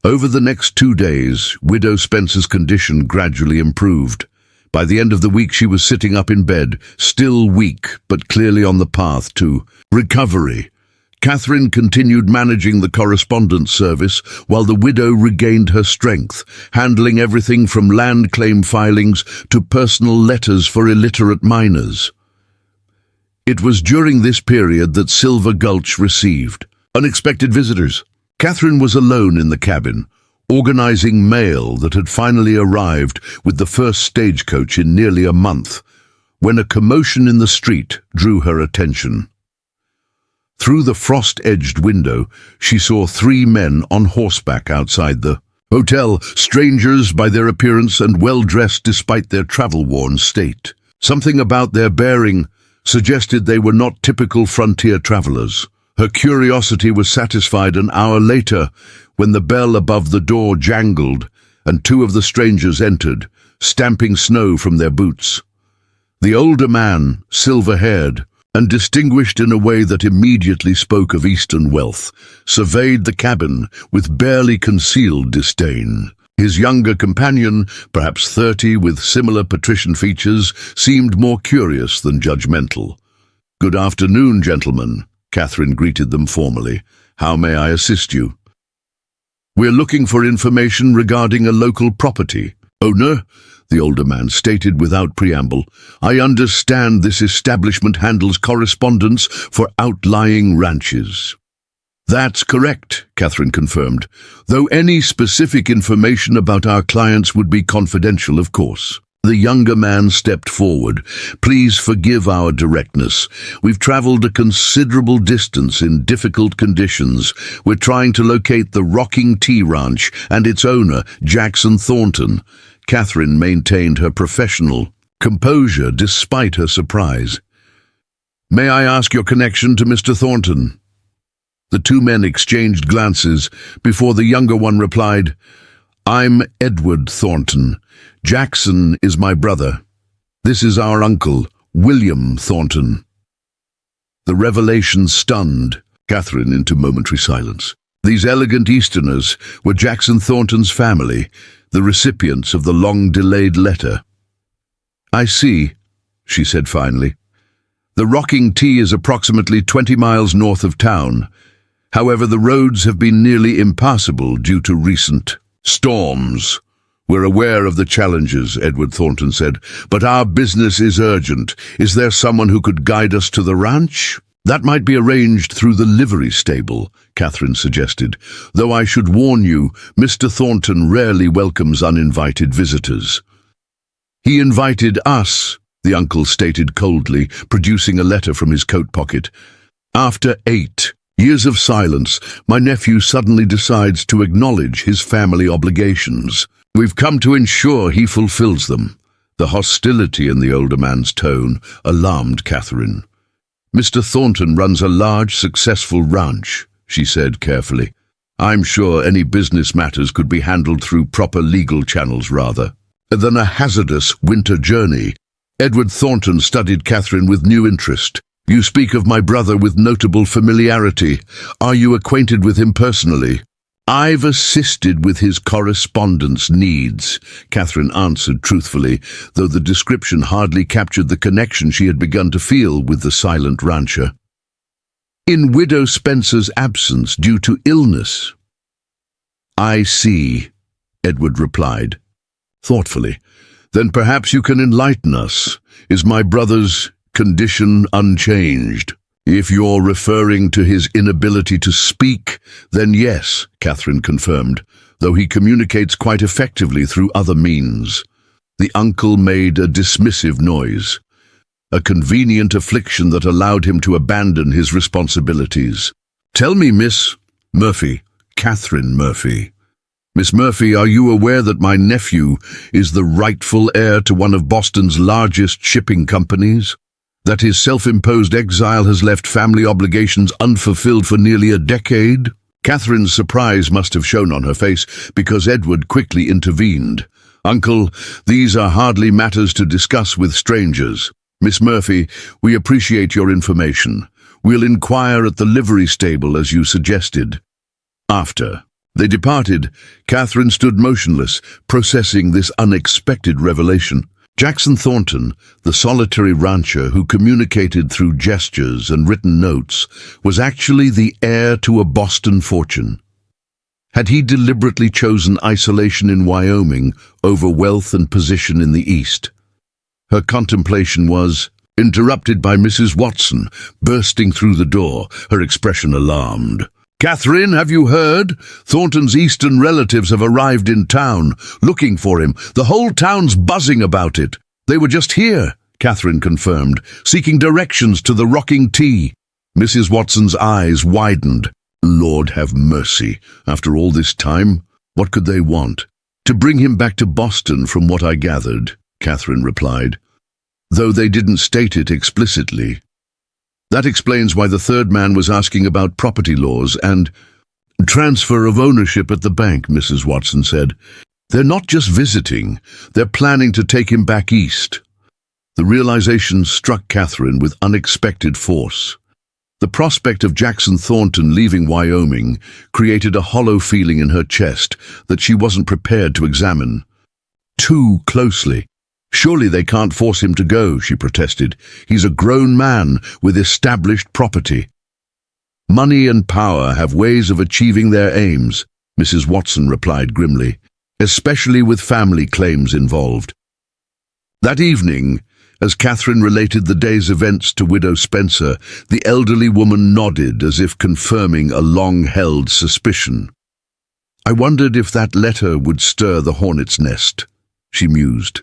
Over the next 2 days, Widow Spencer's condition gradually improved. By the end of the week, she was sitting up in bed, still weak, but clearly on the path to recovery. Catherine continued managing the correspondence service while the widow regained her strength, handling everything from land claim filings to personal letters for illiterate minors. It was during this period that Silver Gulch received unexpected visitors. Catherine was alone in the cabin, organizing mail that had finally arrived with the first stagecoach in nearly a month, when a commotion in the street drew her attention. Through the frost-edged window, she saw 3 men on horseback outside the hotel, strangers by their appearance and well-dressed despite their travel-worn state. Something about their bearing suggested they were not typical frontier travelers. Her curiosity was satisfied an hour later when the bell above the door jangled and 2 of the strangers entered, stamping snow from their boots. The older man, silver-haired, and distinguished in a way that immediately spoke of Eastern wealth, surveyed the cabin with barely concealed disdain. His younger companion, perhaps 30 with similar patrician features, seemed more curious than judgmental. "Good afternoon, gentlemen," Catherine greeted them formally. "How may I assist you?" "We're looking for information regarding a local property owner," the older man stated without preamble. "I understand this establishment handles correspondence for outlying ranches." "That's correct," Catherine confirmed, "though any specific information about our clients would be confidential, of course." The younger man stepped forward. "Please forgive our directness. We've traveled a considerable distance in difficult conditions. We're trying to locate the Rocking Tea Ranch and its owner, Jackson Thornton." Catherine maintained her professional composure despite her surprise. "May I ask your connection to Mr. Thornton?" The 2 men exchanged glances before the younger one replied, "I'm Edward Thornton. Jackson is my brother. This is our uncle, William Thornton." The revelation stunned Catherine into momentary silence. These elegant Easterners were Jackson Thornton's family, the recipients of the long-delayed letter. "I see," she said finally. "The Rocking Tea is approximately 20 miles north of town. However, the roads have been nearly impassable due to recent storms." "We're aware of the challenges," Edward Thornton said, "but our business is urgent. Is there someone who could guide us to the ranch?" "That might be arranged through the livery stable," Catherine suggested, "though I should warn you, Mr. Thornton rarely welcomes uninvited visitors." "He invited us," the uncle stated coldly, producing a letter from his coat pocket. "After 8 years of silence, my nephew suddenly decides to acknowledge his family obligations. We've come to ensure he fulfills them." The hostility in the older man's tone alarmed Catherine. "Mr. Thornton runs a large, successful ranch," she said carefully. "I'm sure any business matters could be handled through proper legal channels rather than a hazardous winter journey." Edward Thornton studied Catherine with new interest. "You speak of my brother with notable familiarity. Are you acquainted with him personally?" "I've assisted with his correspondence needs," Catherine answered truthfully, though the description hardly captured the connection she had begun to feel with the silent rancher. "In Widow Spencer's absence due to illness." "I see," Edward replied, thoughtfully. "Then perhaps you can enlighten us. Is my brother's condition unchanged?" "If you're referring to his inability to speak, then yes," Catherine confirmed, "though he communicates quite effectively through other means." The uncle made a dismissive noise, a convenient affliction that allowed him to abandon his responsibilities. "Tell me, Miss Murphy, Catherine Murphy. Miss Murphy, are you aware that my nephew is the rightful heir to one of Boston's largest shipping companies? That his self-imposed exile has left family obligations unfulfilled for nearly a decade?" Catherine's surprise must have shown on her face because Edward quickly intervened. "Uncle, these are hardly matters to discuss with strangers. Miss Murphy, we appreciate your information, We'll inquire at the livery stable as you suggested." After they departed, Catherine stood motionless, processing this unexpected revelation. Jackson Thornton, the solitary rancher who communicated through gestures and written notes, was actually the heir to a Boston fortune. Had he deliberately chosen isolation in Wyoming over wealth and position in the East? Her contemplation was interrupted by Mrs. Watson, bursting through the door, her expression alarmed. "Catherine, have you heard? Thornton's eastern relatives have arrived in town, looking for him. The whole town's buzzing about it." "They were just here," Catherine confirmed, "seeking directions to the rocking tea." Mrs. Watson's eyes widened. Lord have mercy. After all this time, what could they want? "To bring him back to Boston, from what I gathered," Catherine replied, though they didn't state it explicitly. "That explains why the third man was asking about property laws and transfer of ownership at the bank," Mrs. Watson said. "They're not just visiting, they're planning to take him back east." The realization struck Catherine with unexpected force. The prospect of Jackson Thornton leaving Wyoming created a hollow feeling in her chest that she wasn't prepared to examine too closely. "Surely they can't force him to go," she protested. "He's a grown man with established property." "Money and power have ways of achieving their aims," Mrs. Watson replied grimly, "especially with family claims involved." That evening, as Catherine related the day's events to Widow Spencer, the elderly woman nodded as if confirming a long-held suspicion. "I wondered if that letter would stir the hornet's nest," she mused.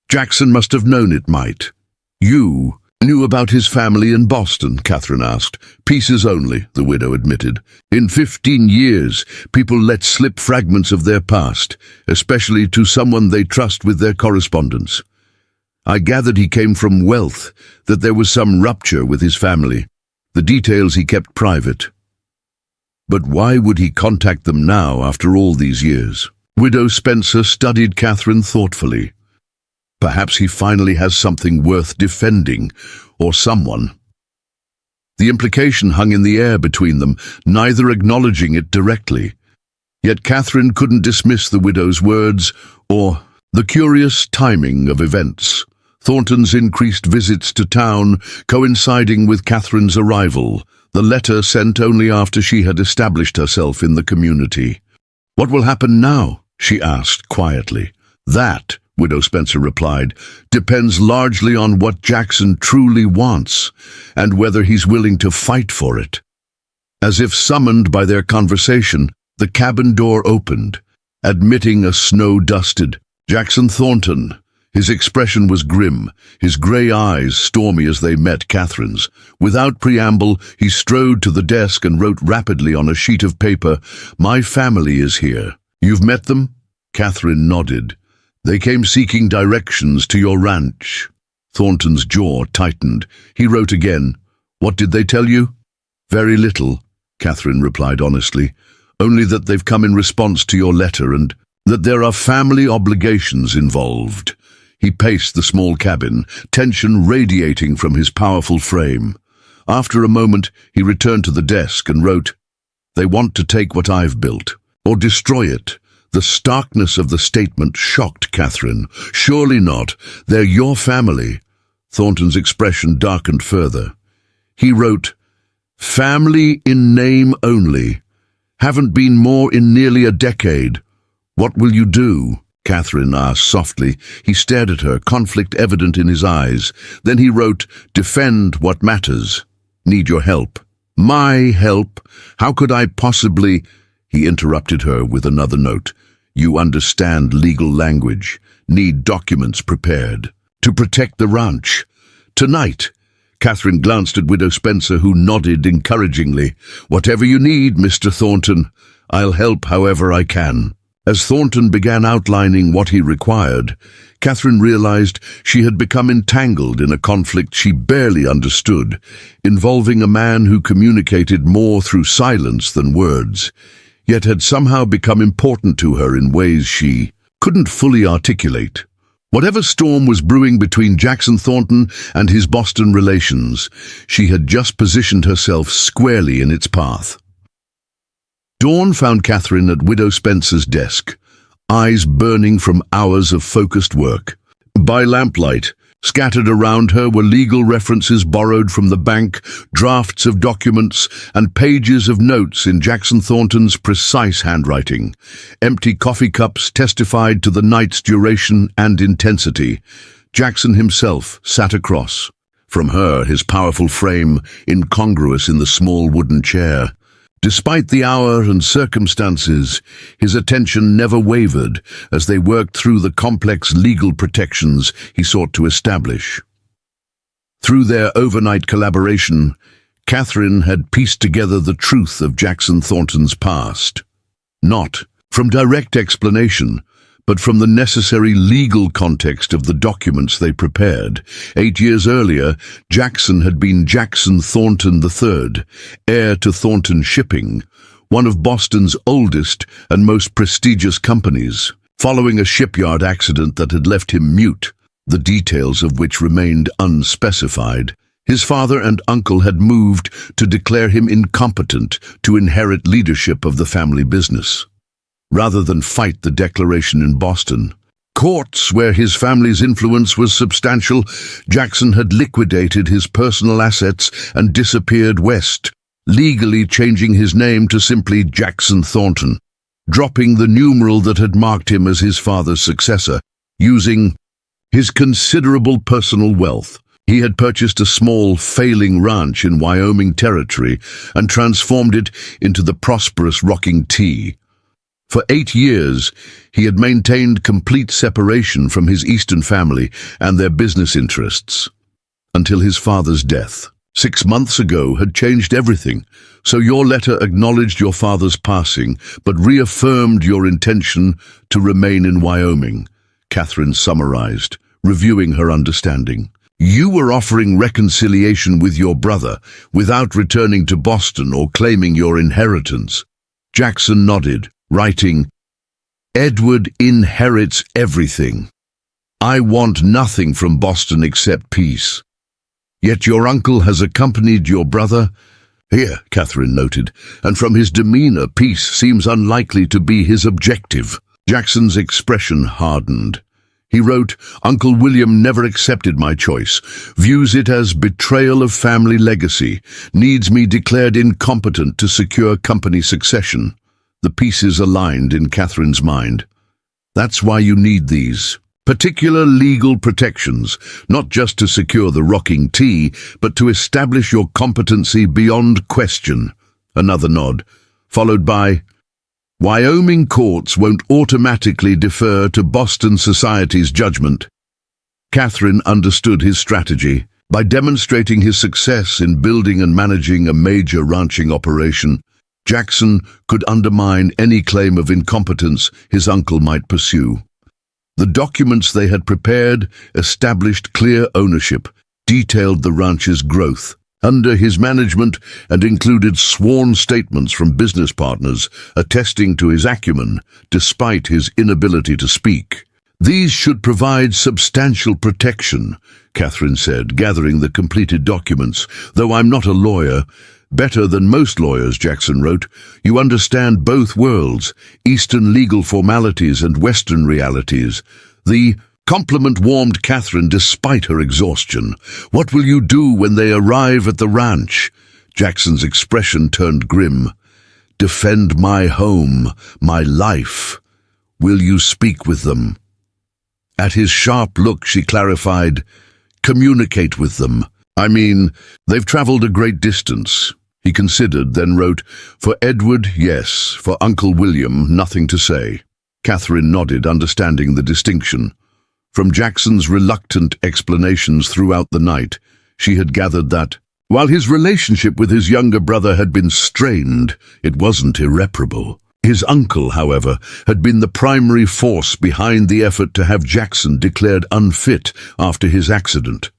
"Jackson must have known it might." "You knew about his family in Boston?" Catherine asked. "Pieces only," the widow admitted. "In 15 years, people let slip fragments of their past, especially to someone they trust with their correspondence. I gathered he came from wealth, that there was some rupture with his family. The details he kept private." "But why would he contact them now after all these years?" Widow Spencer studied Catherine thoughtfully. "Perhaps he finally has something worth defending, or someone." The implication hung in the air between them, neither acknowledging it directly. Yet Catherine couldn't dismiss the widow's words or the curious timing of events. Thornton's increased visits to town coinciding with Catherine's arrival, the letter sent only after she had established herself in the community. "What will happen now?" she asked quietly. "That," Widow Spencer replied, "depends largely on what Jackson truly wants, and whether he's willing to fight for it." As if summoned by their conversation, the cabin door opened, admitting a snow-dusted Jackson Thornton. His expression was grim, his grey eyes stormy as they met Catherine's. Without preamble, he strode to the desk and wrote rapidly on a sheet of paper, "My family is here." "You've met them?" Catherine nodded. "They came seeking directions to your ranch." Thornton's jaw tightened. He wrote again. "What did they tell you?" "Very little," Catherine replied honestly. "Only that they've come in response to your letter and that there are family obligations involved." He paced the small cabin, tension radiating from his powerful frame. After a moment, he returned to the desk and wrote, "They want to take what I've built, or destroy it." The starkness of the statement shocked Catherine. "Surely not. They're your family." Thornton's expression darkened further. He wrote, "Family in name only. Haven't been more in nearly a decade. What will you do?" Catherine asked softly. He stared at her, conflict evident in his eyes. Then he wrote, "Defend what matters. Need your help." "My help? How could I possibly—" He interrupted her with another note. "You understand legal language. Need documents prepared. To protect the ranch. Tonight." Catherine glanced at Widow Spencer, who nodded encouragingly. "Whatever you need, Mr. Thornton. I'll help however I can." As Thornton began outlining what he required, Catherine realized she had become entangled in a conflict she barely understood, involving a man who communicated more through silence than words, yet had somehow become important to her in ways she couldn't fully articulate. Whatever storm was brewing between Jackson Thornton and his Boston relations, she had just positioned herself squarely in its path. Dawn found Catherine at Widow Spencer's desk, eyes burning from hours of focused work. By lamplight, scattered around her were legal references borrowed from the bank, drafts of documents, and pages of notes in Jackson Thornton's precise handwriting. Empty coffee cups testified to the night's duration and intensity. Jackson himself sat across. From her, his powerful frame incongruous in the small wooden chair. Despite the hour and circumstances, his attention never wavered as they worked through the complex legal protections he sought to establish. Through their overnight collaboration, Catherine had pieced together the truth of Jackson Thornton's past. Not from direct explanation, but from the necessary legal context of the documents they prepared. 8 years earlier, Jackson had been Jackson Thornton III, heir to Thornton Shipping, one of Boston's oldest and most prestigious companies, following a shipyard accident that had left him mute, the details of which remained unspecified. His father and uncle had moved to declare him incompetent to inherit leadership of the family business. Rather than fight the declaration in Boston, courts where his family's influence was substantial, Jackson had liquidated his personal assets and disappeared west, legally changing his name to simply Jackson Thornton, dropping the numeral that had marked him as his father's successor. Using his considerable personal wealth, he had purchased a small, failing ranch in Wyoming Territory and transformed it into the prosperous Rocking T. For 8 years, he had maintained complete separation from his Eastern family and their business interests, until his father's death. 6 months ago had changed everything, so your letter acknowledged your father's passing, but reaffirmed your intention to remain in Wyoming, Catherine summarized, reviewing her understanding. You were offering reconciliation with your brother without returning to Boston or claiming your inheritance. Jackson nodded, writing, Edward inherits everything. I want nothing from Boston except peace. Yet your uncle has accompanied your brother. Here, Catherine noted, and from his demeanor, peace seems unlikely to be his objective. Jackson's expression hardened. He wrote, Uncle William never accepted my choice, views it as betrayal of family legacy, needs me declared incompetent to secure company succession. The pieces aligned in Catherine's mind. That's why you need these. Particular legal protections, not just to secure the Rocking T, but to establish your competency beyond question. Another nod, followed by, Wyoming courts won't automatically defer to Boston society's judgment. Catherine understood his strategy. By demonstrating his success in building and managing a major ranching operation, Jackson could undermine any claim of incompetence his uncle might pursue. The documents they had prepared established clear ownership, detailed the ranch's growth under his management, and included sworn statements from business partners attesting to his acumen despite his inability to speak. These should provide substantial protection, Catherine said, gathering the completed documents. Though I'm not a lawyer, better than most lawyers, Jackson wrote, you understand both worlds, Eastern legal formalities and Western realities. The compliment warmed Catherine despite her exhaustion. What will you do when they arrive at the ranch? Jackson's expression turned grim. Defend my home, my life. Will you speak with them? At his sharp look, she clarified, communicate with them. I mean, they've traveled a great distance. He considered, then wrote, for Edward, yes. For Uncle William, nothing to say. Catherine nodded, understanding the distinction. From Jackson's reluctant explanations throughout the night, she had gathered that, while his relationship with his younger brother had been strained, it wasn't irreparable. His uncle, however, had been the primary force behind the effort to have Jackson declared unfit after his accident.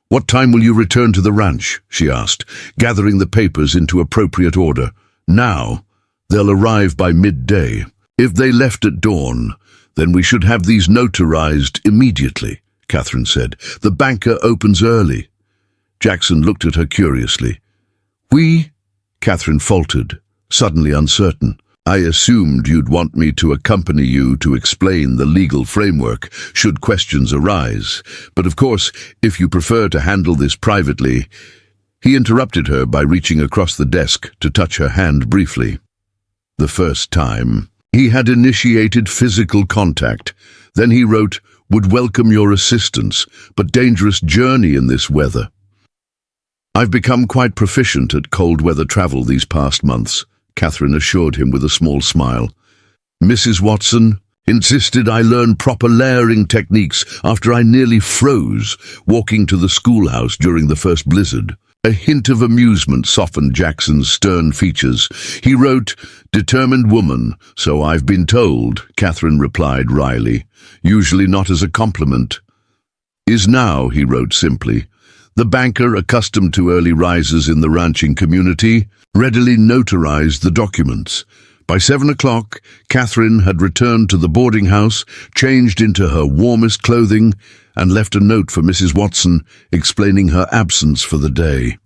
What time will you return to the ranch? She asked, gathering the papers into appropriate order. Now, they'll arrive by midday. If they left at dawn, Then we should have these notarized immediately, Catherine said. The banker opens early. Jackson looked at her curiously. We? Catherine faltered, suddenly uncertain. I assumed you'd want me to accompany you to explain the legal framework, should questions arise. But of course, if you prefer to handle this privately... He interrupted her by reaching across the desk to touch her hand briefly. The first time, he had initiated physical contact. Then he wrote, "Would welcome your assistance, but dangerous journey in this weather." "I've become quite proficient at cold weather travel these past months," Catherine assured him with a small smile. "Mrs. Watson insisted I learn proper layering techniques after I nearly froze walking to the schoolhouse during the first blizzard." A hint of amusement softened Jackson's stern features. He wrote, "Determined woman, so I've been told," Catherine replied wryly, usually not as a compliment. "Is now," he wrote simply. The banker, accustomed to early risers in the ranching community, readily notarized the documents. By 7 o'clock, Catherine had returned to the boarding house, changed into her warmest clothing, and left a note for Mrs. Watson explaining her absence for the day.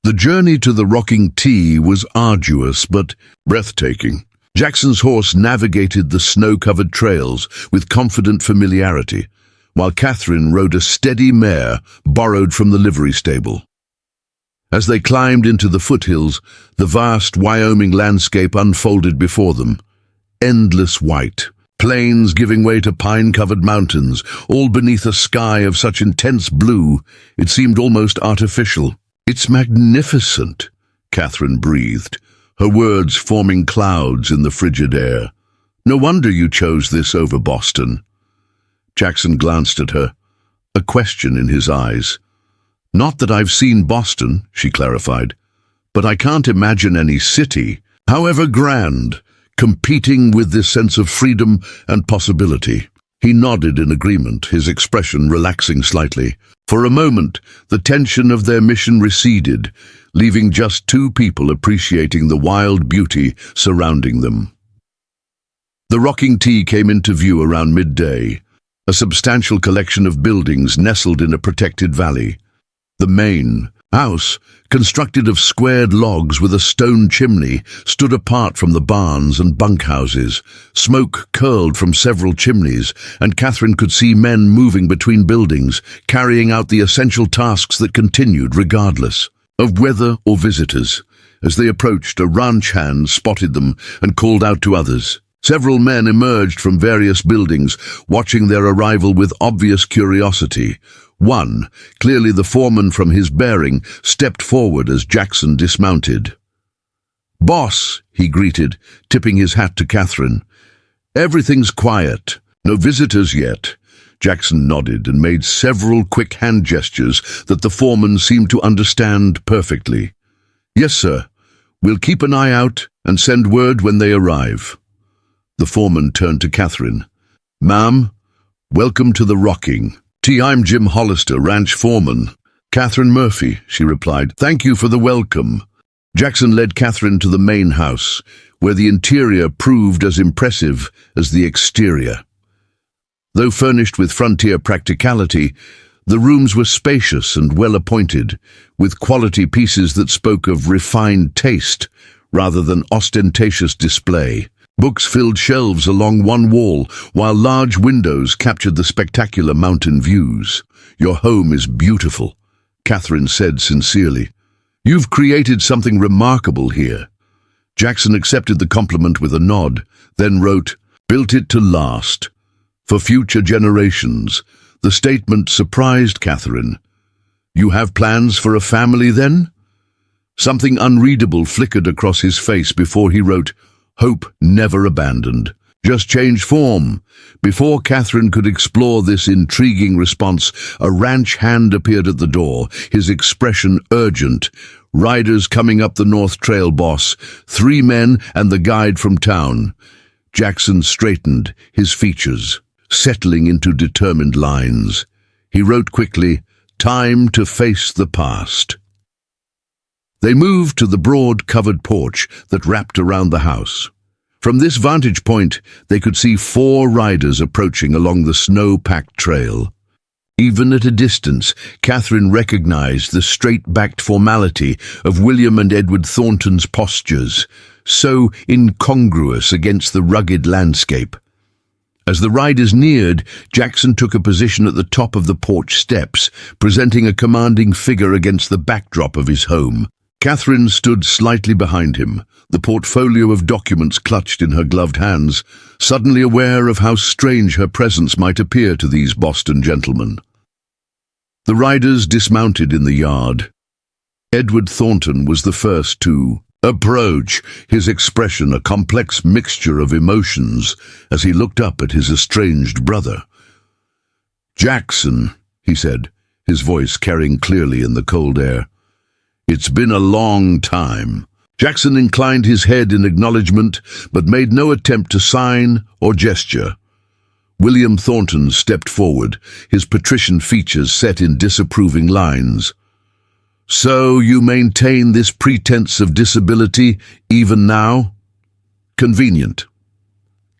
The journey to the rocking T was arduous but breathtaking. Jackson's horse navigated the snow-covered trails with confident familiarity, while Catherine rode a steady mare borrowed from the livery stable. As they climbed into the foothills, the vast Wyoming landscape unfolded before them. Endless white, plains giving way to pine-covered mountains, all beneath a sky of such intense blue, it seemed almost artificial. "It's magnificent," Catherine breathed, her words forming clouds in the frigid air. "No wonder you chose this over Boston." Jackson glanced at her, a question in his eyes. "Not that I've seen Boston," she clarified, "but I can't imagine any city, however grand, competing with this sense of freedom and possibility." He nodded in agreement, his expression relaxing slightly. For a moment, the tension of their mission receded, leaving just two people appreciating the wild beauty surrounding them. The rocking T came into view around midday, a substantial collection of buildings nestled in a protected valley. The main house, constructed of squared logs with a stone chimney, stood apart from the barns and bunkhouses. Smoke curled from several chimneys, and Catherine could see men moving between buildings, carrying out the essential tasks that continued regardless of weather or visitors. As they approached, a ranch hand spotted them and called out to others. Several men emerged from various buildings, watching their arrival with obvious curiosity. One, clearly the foreman from his bearing, stepped forward as Jackson dismounted. "Boss," he greeted, tipping his hat to Catherine. "Everything's quiet. No visitors yet." Jackson nodded and made several quick hand gestures that the foreman seemed to understand perfectly. "Yes, sir. We'll keep an eye out and send word when they arrive." The foreman turned to Catherine. "Ma'am, welcome to the rocking. I'm Jim Hollister, ranch foreman." "Catherine Murphy," she replied. "Thank you for the welcome." Jackson led Catherine to the main house, where the interior proved as impressive as the exterior. Though furnished with frontier practicality, the rooms were spacious and well-appointed, with quality pieces that spoke of refined taste rather than ostentatious display. Books filled shelves along one wall, while large windows captured the spectacular mountain views. "Your home is beautiful," Catherine said sincerely. "You've created something remarkable here." Jackson accepted the compliment with a nod, then wrote, "Built it to last. For future generations." The statement surprised Catherine. "You have plans for a family, then?" Something unreadable flickered across his face before he wrote, "Hope never abandoned. Just change form." Before Catherine could explore this intriguing response, a ranch hand appeared at the door, his expression urgent. "Riders coming up the North Trail, boss. 3 men and the guide from town." Jackson straightened, his features settling into determined lines. He wrote quickly, "Time to face the past." They moved to the broad, covered porch that wrapped around the house. From this vantage point, they could see 4 riders approaching along the snow-packed trail. Even at a distance, Catherine recognized the straight-backed formality of William and Edward Thornton's postures, so incongruous against the rugged landscape. As the riders neared, Jackson took a position at the top of the porch steps, presenting a commanding figure against the backdrop of his home. Catherine stood slightly behind him, the portfolio of documents clutched in her gloved hands, suddenly aware of how strange her presence might appear to these Boston gentlemen. The riders dismounted in the yard. Edward Thornton was the first to approach, his expression a complex mixture of emotions as he looked up at his estranged brother. "Jackson," he said, his voice carrying clearly in the cold air. "It's been a long time." Jackson inclined his head in acknowledgement, but made no attempt to sign or gesture. William Thornton stepped forward, his patrician features set in disapproving lines. "So you maintain this pretense of disability even now?" "Convenient."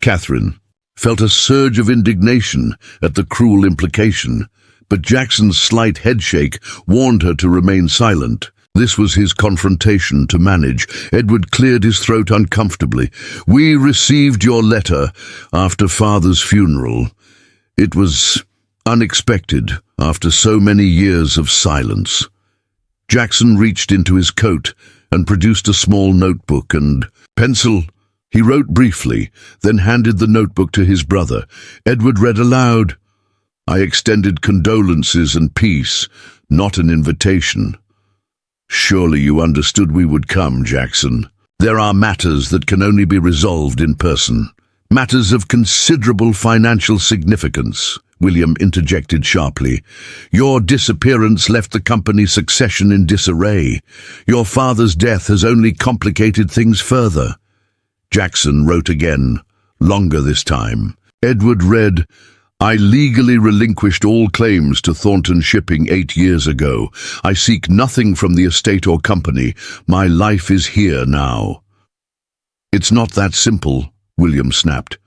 Catherine felt a surge of indignation at the cruel implication, but Jackson's slight headshake warned her to remain silent. This was his confrontation to manage. Edward cleared his throat uncomfortably. "We received your letter after Father's funeral. It was unexpected after so many years of silence." Jackson reached into his coat and produced a small notebook and pencil. He wrote briefly, then handed the notebook to his brother. Edward read aloud, "I extended condolences and peace, not an invitation." "Surely you understood we would come, Jackson. There are matters that can only be resolved in person. Matters of considerable financial significance," William interjected sharply. "Your disappearance left the company's succession in disarray. Your father's death has only complicated things further." Jackson wrote again, longer this time. Edward read, "I legally relinquished all claims to Thornton Shipping 8 years ago. I seek nothing from the estate or company. My life is here now." "It's not that simple," William snapped.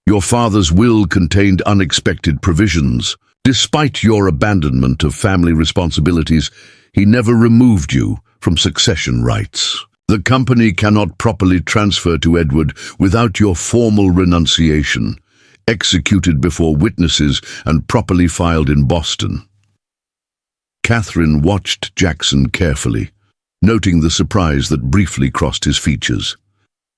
"Your father's will contained unexpected provisions. Despite your abandonment of family responsibilities, he never removed you from succession rights. The company cannot properly transfer to Edward without your formal renunciation, executed before witnesses and properly filed in Boston." Catherine watched Jackson carefully, noting the surprise that briefly crossed his features.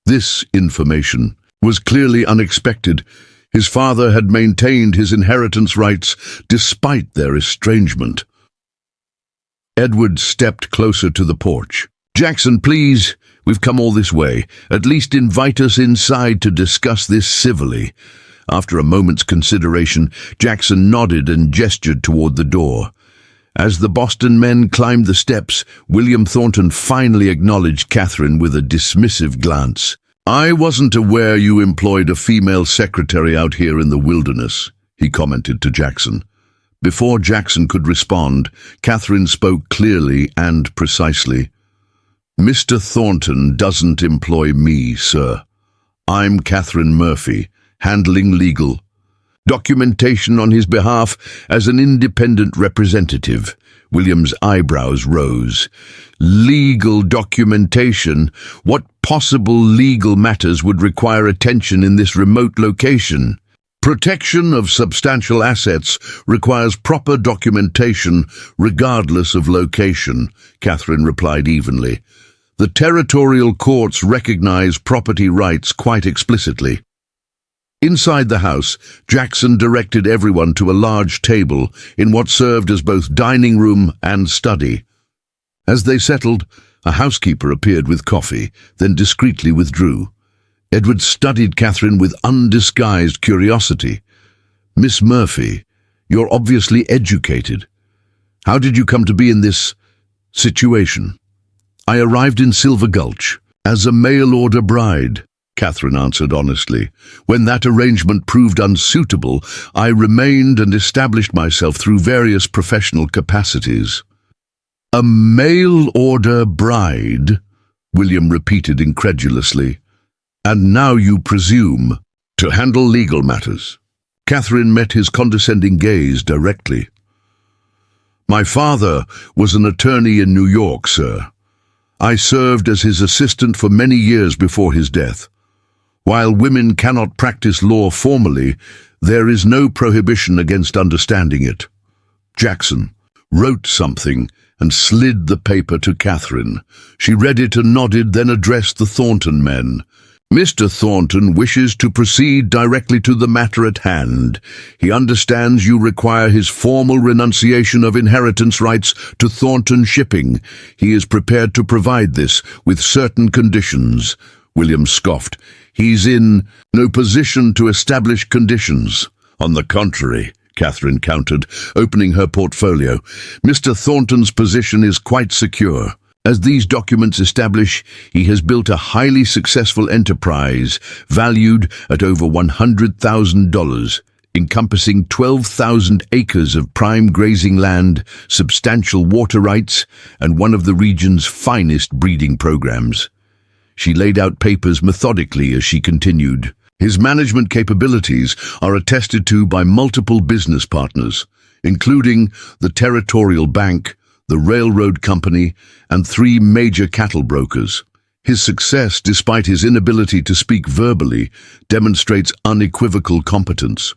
This information was clearly unexpected. His father had maintained his inheritance rights despite their estrangement. Edward stepped closer to the porch. "Jackson, please, we've come all this way. At least invite us inside to discuss this civilly." After a moment's consideration, Jackson nodded and gestured toward the door. As the Boston men climbed the steps, William Thornton finally acknowledged Catherine with a dismissive glance. "I wasn't aware you employed a female secretary out here in the wilderness," he commented to Jackson. Before Jackson could respond, Catherine spoke clearly and precisely. "Mr. Thornton doesn't employ me, sir. I'm Catherine Murphy, handling legal documentation on his behalf as an independent representative." William's eyebrows rose. "Legal documentation? What possible legal matters would require attention in this remote location?" "Protection of substantial assets requires proper documentation regardless of location," Catherine replied evenly. "The territorial courts recognize property rights quite explicitly." Inside the house, Jackson directed everyone to a large table in what served as both dining room and study. As they settled, a housekeeper appeared with coffee, then discreetly withdrew. Edward studied Catherine with undisguised curiosity. "Miss Murphy, you're obviously educated. How did you come to be in this situation?" "I arrived in Silver Gulch as a mail-order bride," Catherine answered honestly. "When that arrangement proved unsuitable, I remained and established myself through various professional capacities." "A mail-order bride?" William repeated incredulously. And now you presume to handle legal matters. Catherine met his condescending gaze directly. My father was an attorney in New York, sir. I served as his assistant for many years before his death. While women cannot practice law formally, there is no prohibition against understanding it. Jackson wrote something and slid the paper to Catherine. She read it and nodded, then addressed the Thornton men. Mr. Thornton wishes to proceed directly to the matter at hand. He understands you require his formal renunciation of inheritance rights to Thornton Shipping. He is prepared to provide this with certain conditions. William scoffed. He's in no position to establish conditions. On the contrary, Catherine countered, opening her portfolio. Mr. Thornton's position is quite secure. As these documents establish, he has built a highly successful enterprise valued at over $100,000, encompassing 12,000 acres of prime grazing land, substantial water rights, and one of the region's finest breeding programs. She laid out papers methodically as she continued. His management capabilities are attested to by multiple business partners, including the Territorial Bank, the railroad company, and 3 major cattle brokers. His success, despite his inability to speak verbally, demonstrates unequivocal competence.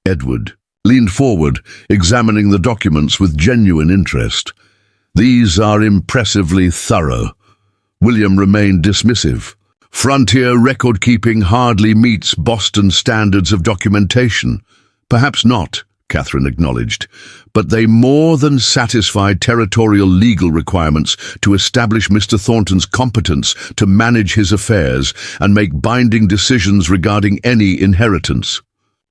Edward leaned forward, examining the documents with genuine interest. These are impressively thorough. William remained dismissive. Frontier record-keeping hardly meets Boston standards of documentation. Perhaps not, Catherine acknowledged, but they more than satisfy territorial legal requirements to establish Mr. Thornton's competence to manage his affairs and make binding decisions regarding any inheritance.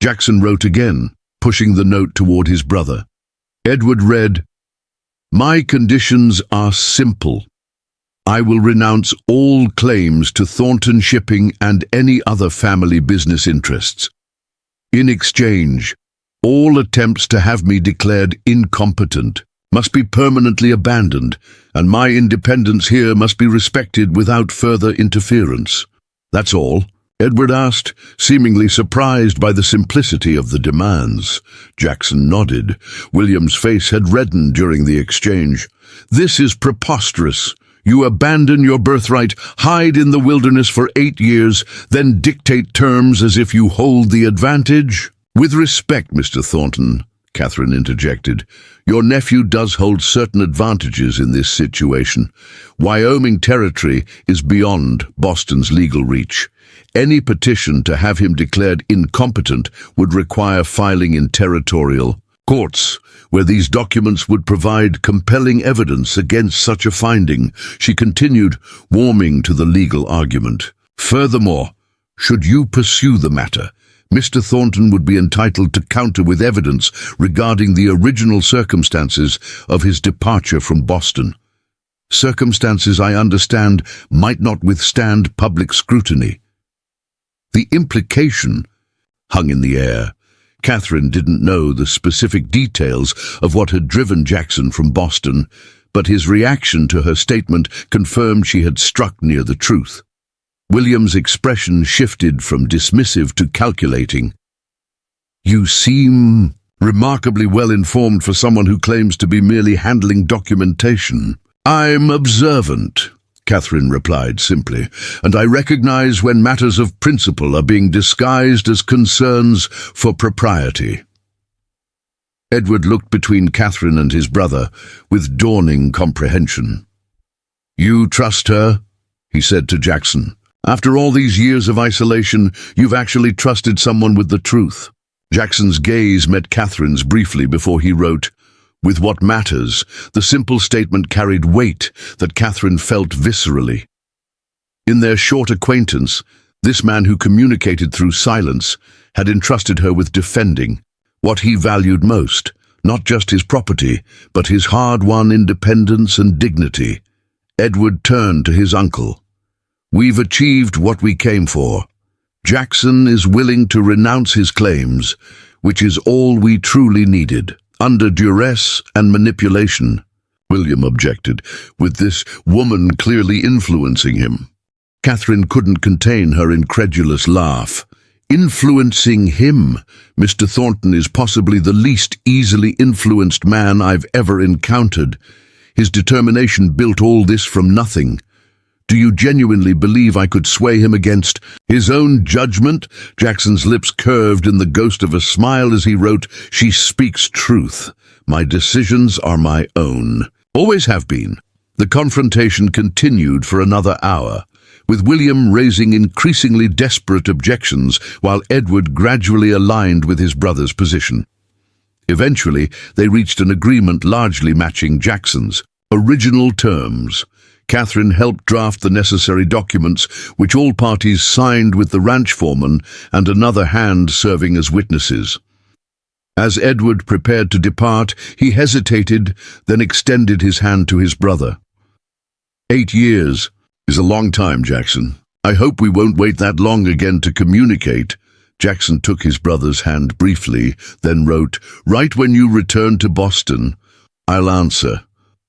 Jackson wrote again, pushing the note toward his brother. Edward read, "My conditions are simple. I will renounce all claims to Thornton Shipping and any other family business interests. In exchange, all attempts to have me declared incompetent must be permanently abandoned, and my independence here must be respected without further interference." "That's all?" Edward asked, seemingly surprised by the simplicity of the demands. Jackson nodded. William's face had reddened during the exchange. "This is preposterous. You abandon your birthright, hide in the wilderness for 8 years, then dictate terms as if you hold the advantage?" "With respect, Mr. Thornton," Catherine interjected, "your nephew does hold certain advantages in this situation. Wyoming territory is beyond Boston's legal reach. Any petition to have him declared incompetent would require filing in territorial courts, where these documents would provide compelling evidence against such a finding." She continued, warming to the legal argument. "Furthermore, should you pursue the matter, Mr. Thornton would be entitled to counter with evidence regarding the original circumstances of his departure from Boston. Circumstances, I understand, might not withstand public scrutiny." The implication hung in the air. Catherine didn't know the specific details of what had driven Jackson from Boston, but his reaction to her statement confirmed she had struck near the truth. William's expression shifted from dismissive to calculating. "You seem remarkably well informed for someone who claims to be merely handling documentation." "I'm observant," Catherine replied simply, "and I recognize when matters of principle are being disguised as concerns for propriety." Edward looked between Catherine and his brother with dawning comprehension. "You trust her?" he said to Jackson. "After all these years of isolation, you've actually trusted someone with the truth." Jackson's gaze met Catherine's briefly before he wrote, "With what matters?" The simple statement carried weight that Catherine felt viscerally. In their short acquaintance, this man who communicated through silence had entrusted her with defending what he valued most, not just his property, but his hard-won independence and dignity. Edward turned to his uncle. "We've achieved what we came for. Jackson is willing to renounce his claims, which is all we truly needed, under duress and manipulation." William objected, with this woman clearly influencing him. Catherine couldn't contain her incredulous laugh. Influencing him? Mr. Thornton is possibly the least easily influenced man I've ever encountered. His determination built all this from nothing. Do you genuinely believe I could sway him against his own judgment? Jackson's lips curved in the ghost of a smile as he wrote, "She speaks truth. My decisions are my own. Always have been." The confrontation continued for another hour, with William raising increasingly desperate objections while Edward gradually aligned with his brother's position. Eventually, they reached an agreement largely matching Jackson's original terms. Catherine helped draft the necessary documents, which all parties signed with the ranch foreman and another hand serving as witnesses. As Edward prepared to depart, he hesitated, then extended his hand to his brother. 8 years is a long time, Jackson. I hope we won't wait that long again to communicate. Jackson took his brother's hand briefly, then wrote, "Right when you return to Boston, I'll answer."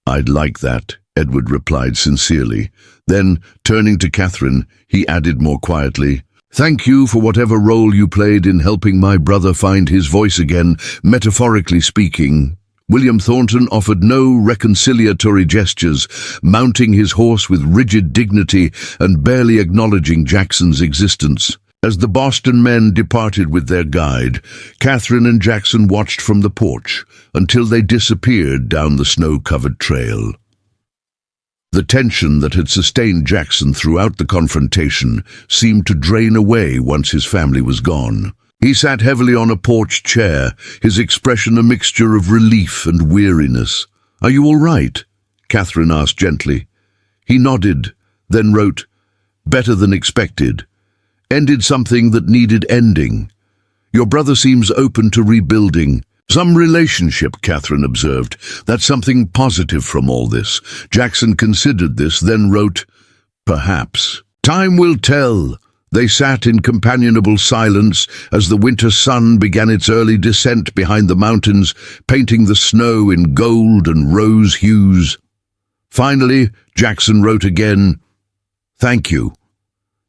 "I'd like that," Edward replied sincerely. Then, turning to Catherine, he added more quietly, "Thank you for whatever role you played in helping my brother find his voice again, metaphorically speaking." William Thornton offered no reconciliatory gestures, mounting his horse with rigid dignity and barely acknowledging Jackson's existence. As the Boston men departed with their guide, Catherine and Jackson watched from the porch until they disappeared down the snow-covered trail. The tension that had sustained Jackson throughout the confrontation seemed to drain away once his family was gone. He sat heavily on a porch chair, his expression a mixture of relief and weariness. "Are you all right?" Catherine asked gently. He nodded, then wrote, "Better than expected. Ended something that needed ending. Your brother seems open to rebuilding. Some relationship," Catherine observed. "That's something positive from all this." Jackson considered this, then wrote, "Perhaps. Time will tell." They sat in companionable silence as the winter sun began its early descent behind the mountains, painting the snow in gold and rose hues. Finally, Jackson wrote again, "Thank you.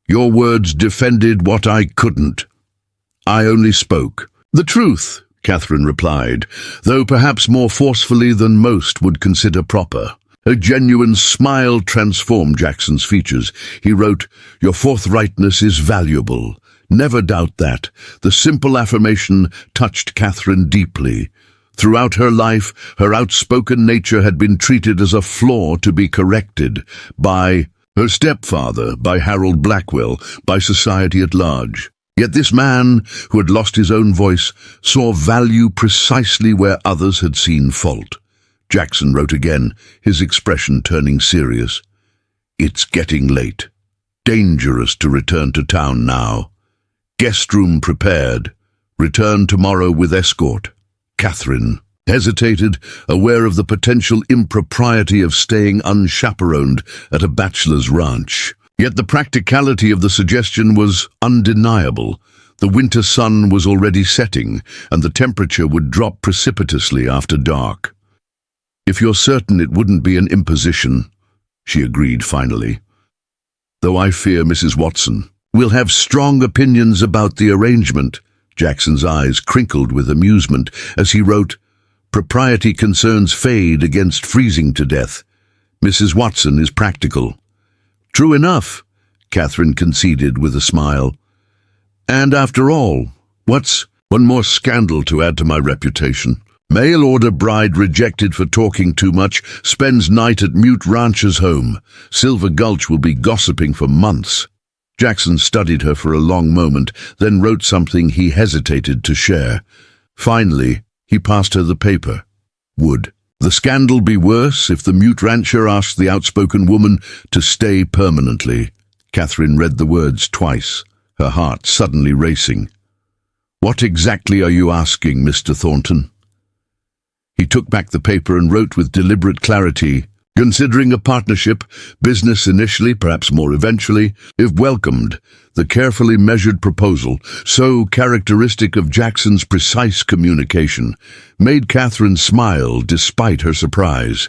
Your words defended what I couldn't. I only spoke the truth," Catherine replied, though perhaps more forcefully than most would consider proper. A genuine smile transformed Jackson's features. He wrote, "Your forthrightness is valuable. Never doubt that." The simple affirmation touched Catherine deeply. Throughout her life, her outspoken nature had been treated as a flaw to be corrected by her stepfather, by Harold Blackwell, by society at large. Yet this man, who had lost his own voice, saw value precisely where others had seen fault. Jackson wrote again, his expression turning serious. "It's getting late. Dangerous to return to town now. Guest room prepared. Return tomorrow with escort." Catherine hesitated, aware of the potential impropriety of staying unchaperoned at a bachelor's ranch. Yet the practicality of the suggestion was undeniable. The winter sun was already setting, and the temperature would drop precipitously after dark. "If you're certain it wouldn't be an imposition," she agreed finally. "Though I fear Mrs. Watson will have strong opinions about the arrangement." Jackson's eyes crinkled with amusement as he wrote, "Propriety concerns fade against freezing to death. Mrs. Watson is practical." "True enough," Catherine conceded with a smile. "And after all, what's one more scandal to add to my reputation? Mail-order bride rejected for talking too much, spends night at mute rancher's home. Silver Gulch will be gossiping for months." Jackson studied her for a long moment, then wrote something he hesitated to share. Finally, he passed her the paper. Would the scandal be worse if the mute rancher asked the outspoken woman to stay permanently? Catherine read the words twice, her heart suddenly racing. "What exactly are you asking, Mr. Thornton?" He took back the paper and wrote with deliberate clarity, "Considering a partnership, business initially, perhaps more eventually, if welcomed, the carefully measured proposal, so characteristic of Jackson's precise communication, made Catherine smile despite her surprise.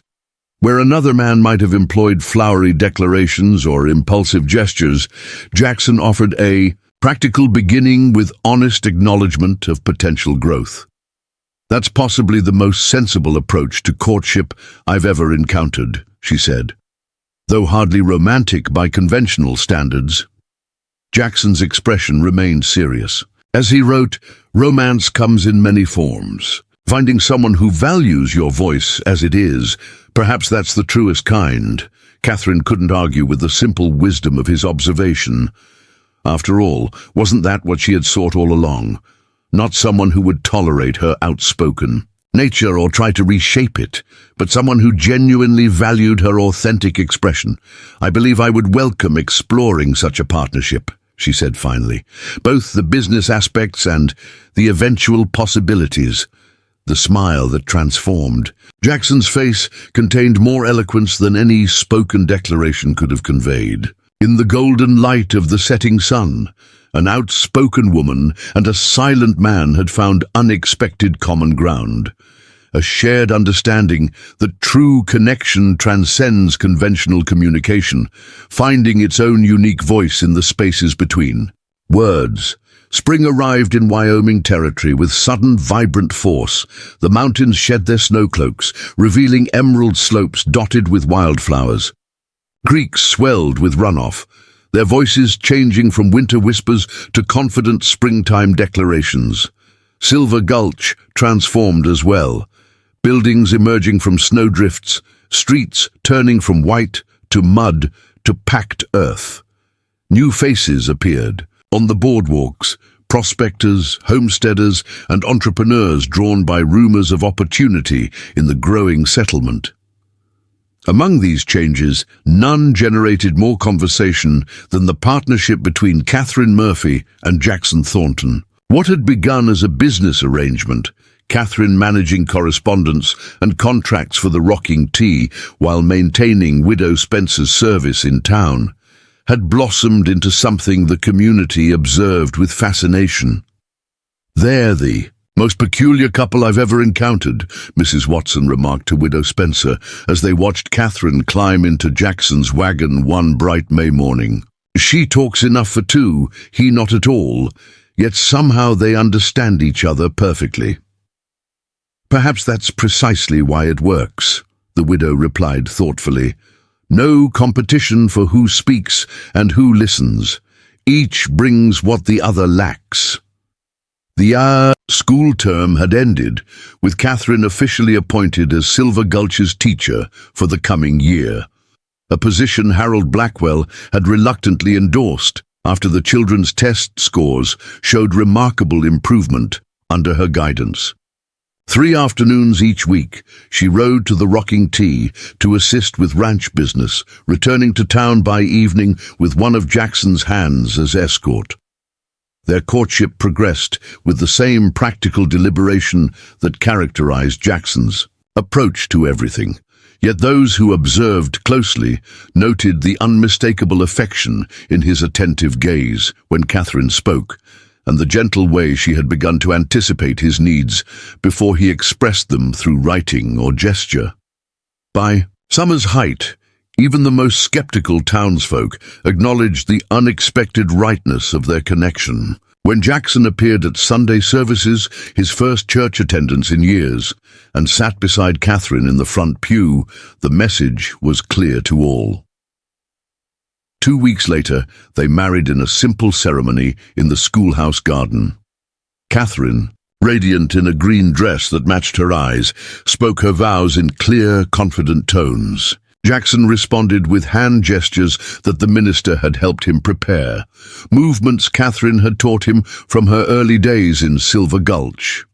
Where another man might have employed flowery declarations or impulsive gestures, Jackson offered a practical beginning with honest acknowledgement of potential growth. "That's possibly the most sensible approach to courtship I've ever encountered," she said, though hardly romantic by conventional standards. Jackson's expression remained serious. As he wrote, "Romance comes in many forms. Finding someone who values your voice as it is, perhaps that's the truest kind." Catherine couldn't argue with the simple wisdom of his observation. After all, wasn't that what she had sought all along? Not someone who would tolerate her outspoken nature or try to reshape it, but someone who genuinely valued her authentic expression. "I believe I would welcome exploring such a partnership," she said finally. "Both the business aspects and the eventual possibilities." The smile that transformed. Jackson's face contained more eloquence than any spoken declaration could have conveyed. In the golden light of the setting sun, an outspoken woman and a silent man had found unexpected common ground. A shared understanding that true connection transcends conventional communication, finding its own unique voice in the spaces between words. Spring arrived in Wyoming territory with sudden, vibrant force. The mountains shed their snow cloaks, revealing emerald slopes dotted with wildflowers. Creeks swelled with runoff, their voices changing from winter whispers to confident springtime declarations. Silver Gulch transformed as well, buildings emerging from snowdrifts, streets turning from white to mud to packed earth. New faces appeared. On the boardwalks, prospectors, homesteaders, and entrepreneurs drawn by rumors of opportunity in the growing settlement. Among these changes, none generated more conversation than the partnership between Catherine Murphy and Jackson Thornton. What had begun as a business arrangement, Catherine managing correspondence and contracts for the Rocking Tea while maintaining Widow Spencer's service in town, had blossomed into something the community observed with fascination. "They're the most peculiar couple I've ever encountered," Mrs. Watson remarked to Widow Spencer as they watched Catherine climb into Jackson's wagon one bright May morning. "She talks enough for two, he not at all, yet somehow they understand each other perfectly." "Perhaps that's precisely why it works," the widow replied thoughtfully. "No competition for who speaks and who listens. Each brings what the other lacks." The school term had ended, with Catherine officially appointed as Silver Gulch's teacher for the coming year, a position Harold Blackwell had reluctantly endorsed after the children's test scores showed remarkable improvement under her guidance. 3 afternoons each week, she rode to the Rocking Tea to assist with ranch business, returning to town by evening with one of Jackson's hands as escort. Their courtship progressed with the same practical deliberation that characterized Jackson's approach to everything. Yet those who observed closely noted the unmistakable affection in his attentive gaze when Catherine spoke, and the gentle way she had begun to anticipate his needs before he expressed them through writing or gesture. By summer's height, even the most skeptical townsfolk acknowledged the unexpected rightness of their connection. When Jackson appeared at Sunday services, his first church attendance in years, and sat beside Catherine in the front pew, the message was clear to all. 2 weeks later, they married in a simple ceremony in the schoolhouse garden. Catherine, radiant in a green dress that matched her eyes, spoke her vows in clear, confident tones. Jackson responded with hand gestures that the minister had helped him prepare, movements Catherine had taught him from her early days in Silver Gulch.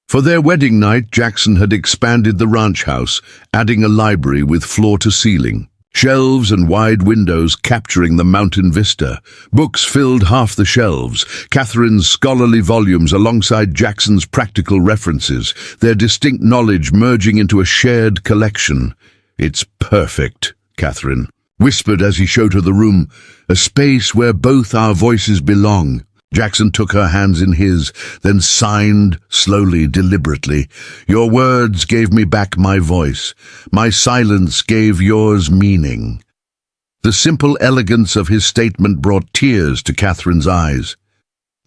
For their wedding night, Jackson had expanded the ranch house, adding a library with floor-to-ceiling. Shelves and wide windows capturing the mountain vista. Books filled half the shelves, Catherine's scholarly volumes alongside Jackson's practical references, their distinct knowledge merging into a shared collection. "It's perfect," Catherine whispered as he showed her the room, "a space where both our voices belong." Jackson took her hands in his, then signed slowly, deliberately. "Your words gave me back my voice. My silence gave yours meaning." The simple elegance of his statement brought tears to Catherine's eyes.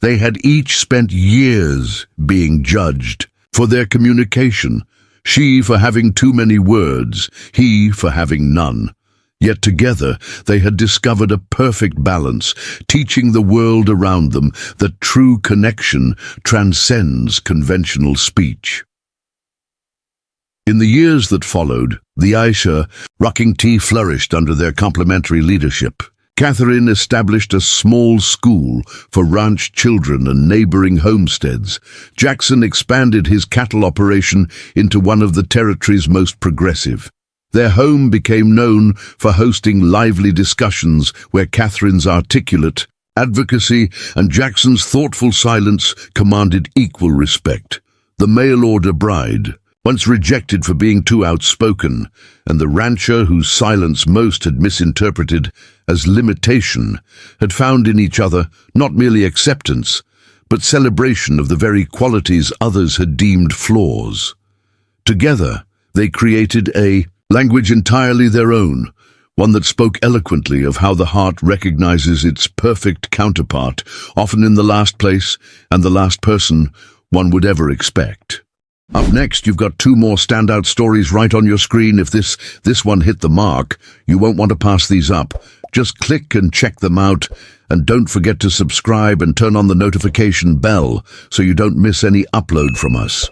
They had each spent years being judged for their communication, she for having too many words, he for having none. Yet together they had discovered a perfect balance, teaching the world around them that true connection transcends conventional speech. In the years that followed, the Aisha rocking tea flourished under their complementary leadership. Catherine established a small school for ranch children and neighboring homesteads. Jackson expanded his cattle operation into one of the territory's most progressive. Their home became known for hosting lively discussions where Catherine's articulate advocacy and Jackson's thoughtful silence commanded equal respect. The mail-order bride, once rejected for being too outspoken, and the rancher whose silence most had misinterpreted as limitation, had found in each other not merely acceptance, but celebration of the very qualities others had deemed flaws. Together, they created a language entirely their own, one that spoke eloquently of how the heart recognizes its perfect counterpart, often in the last place and the last person one would ever expect. Up next, you've got two more standout stories right on your screen. If this one hit the mark, you won't want to pass these up. Just click and check them out, and don't forget to subscribe and turn on the notification bell so you don't miss any upload from us.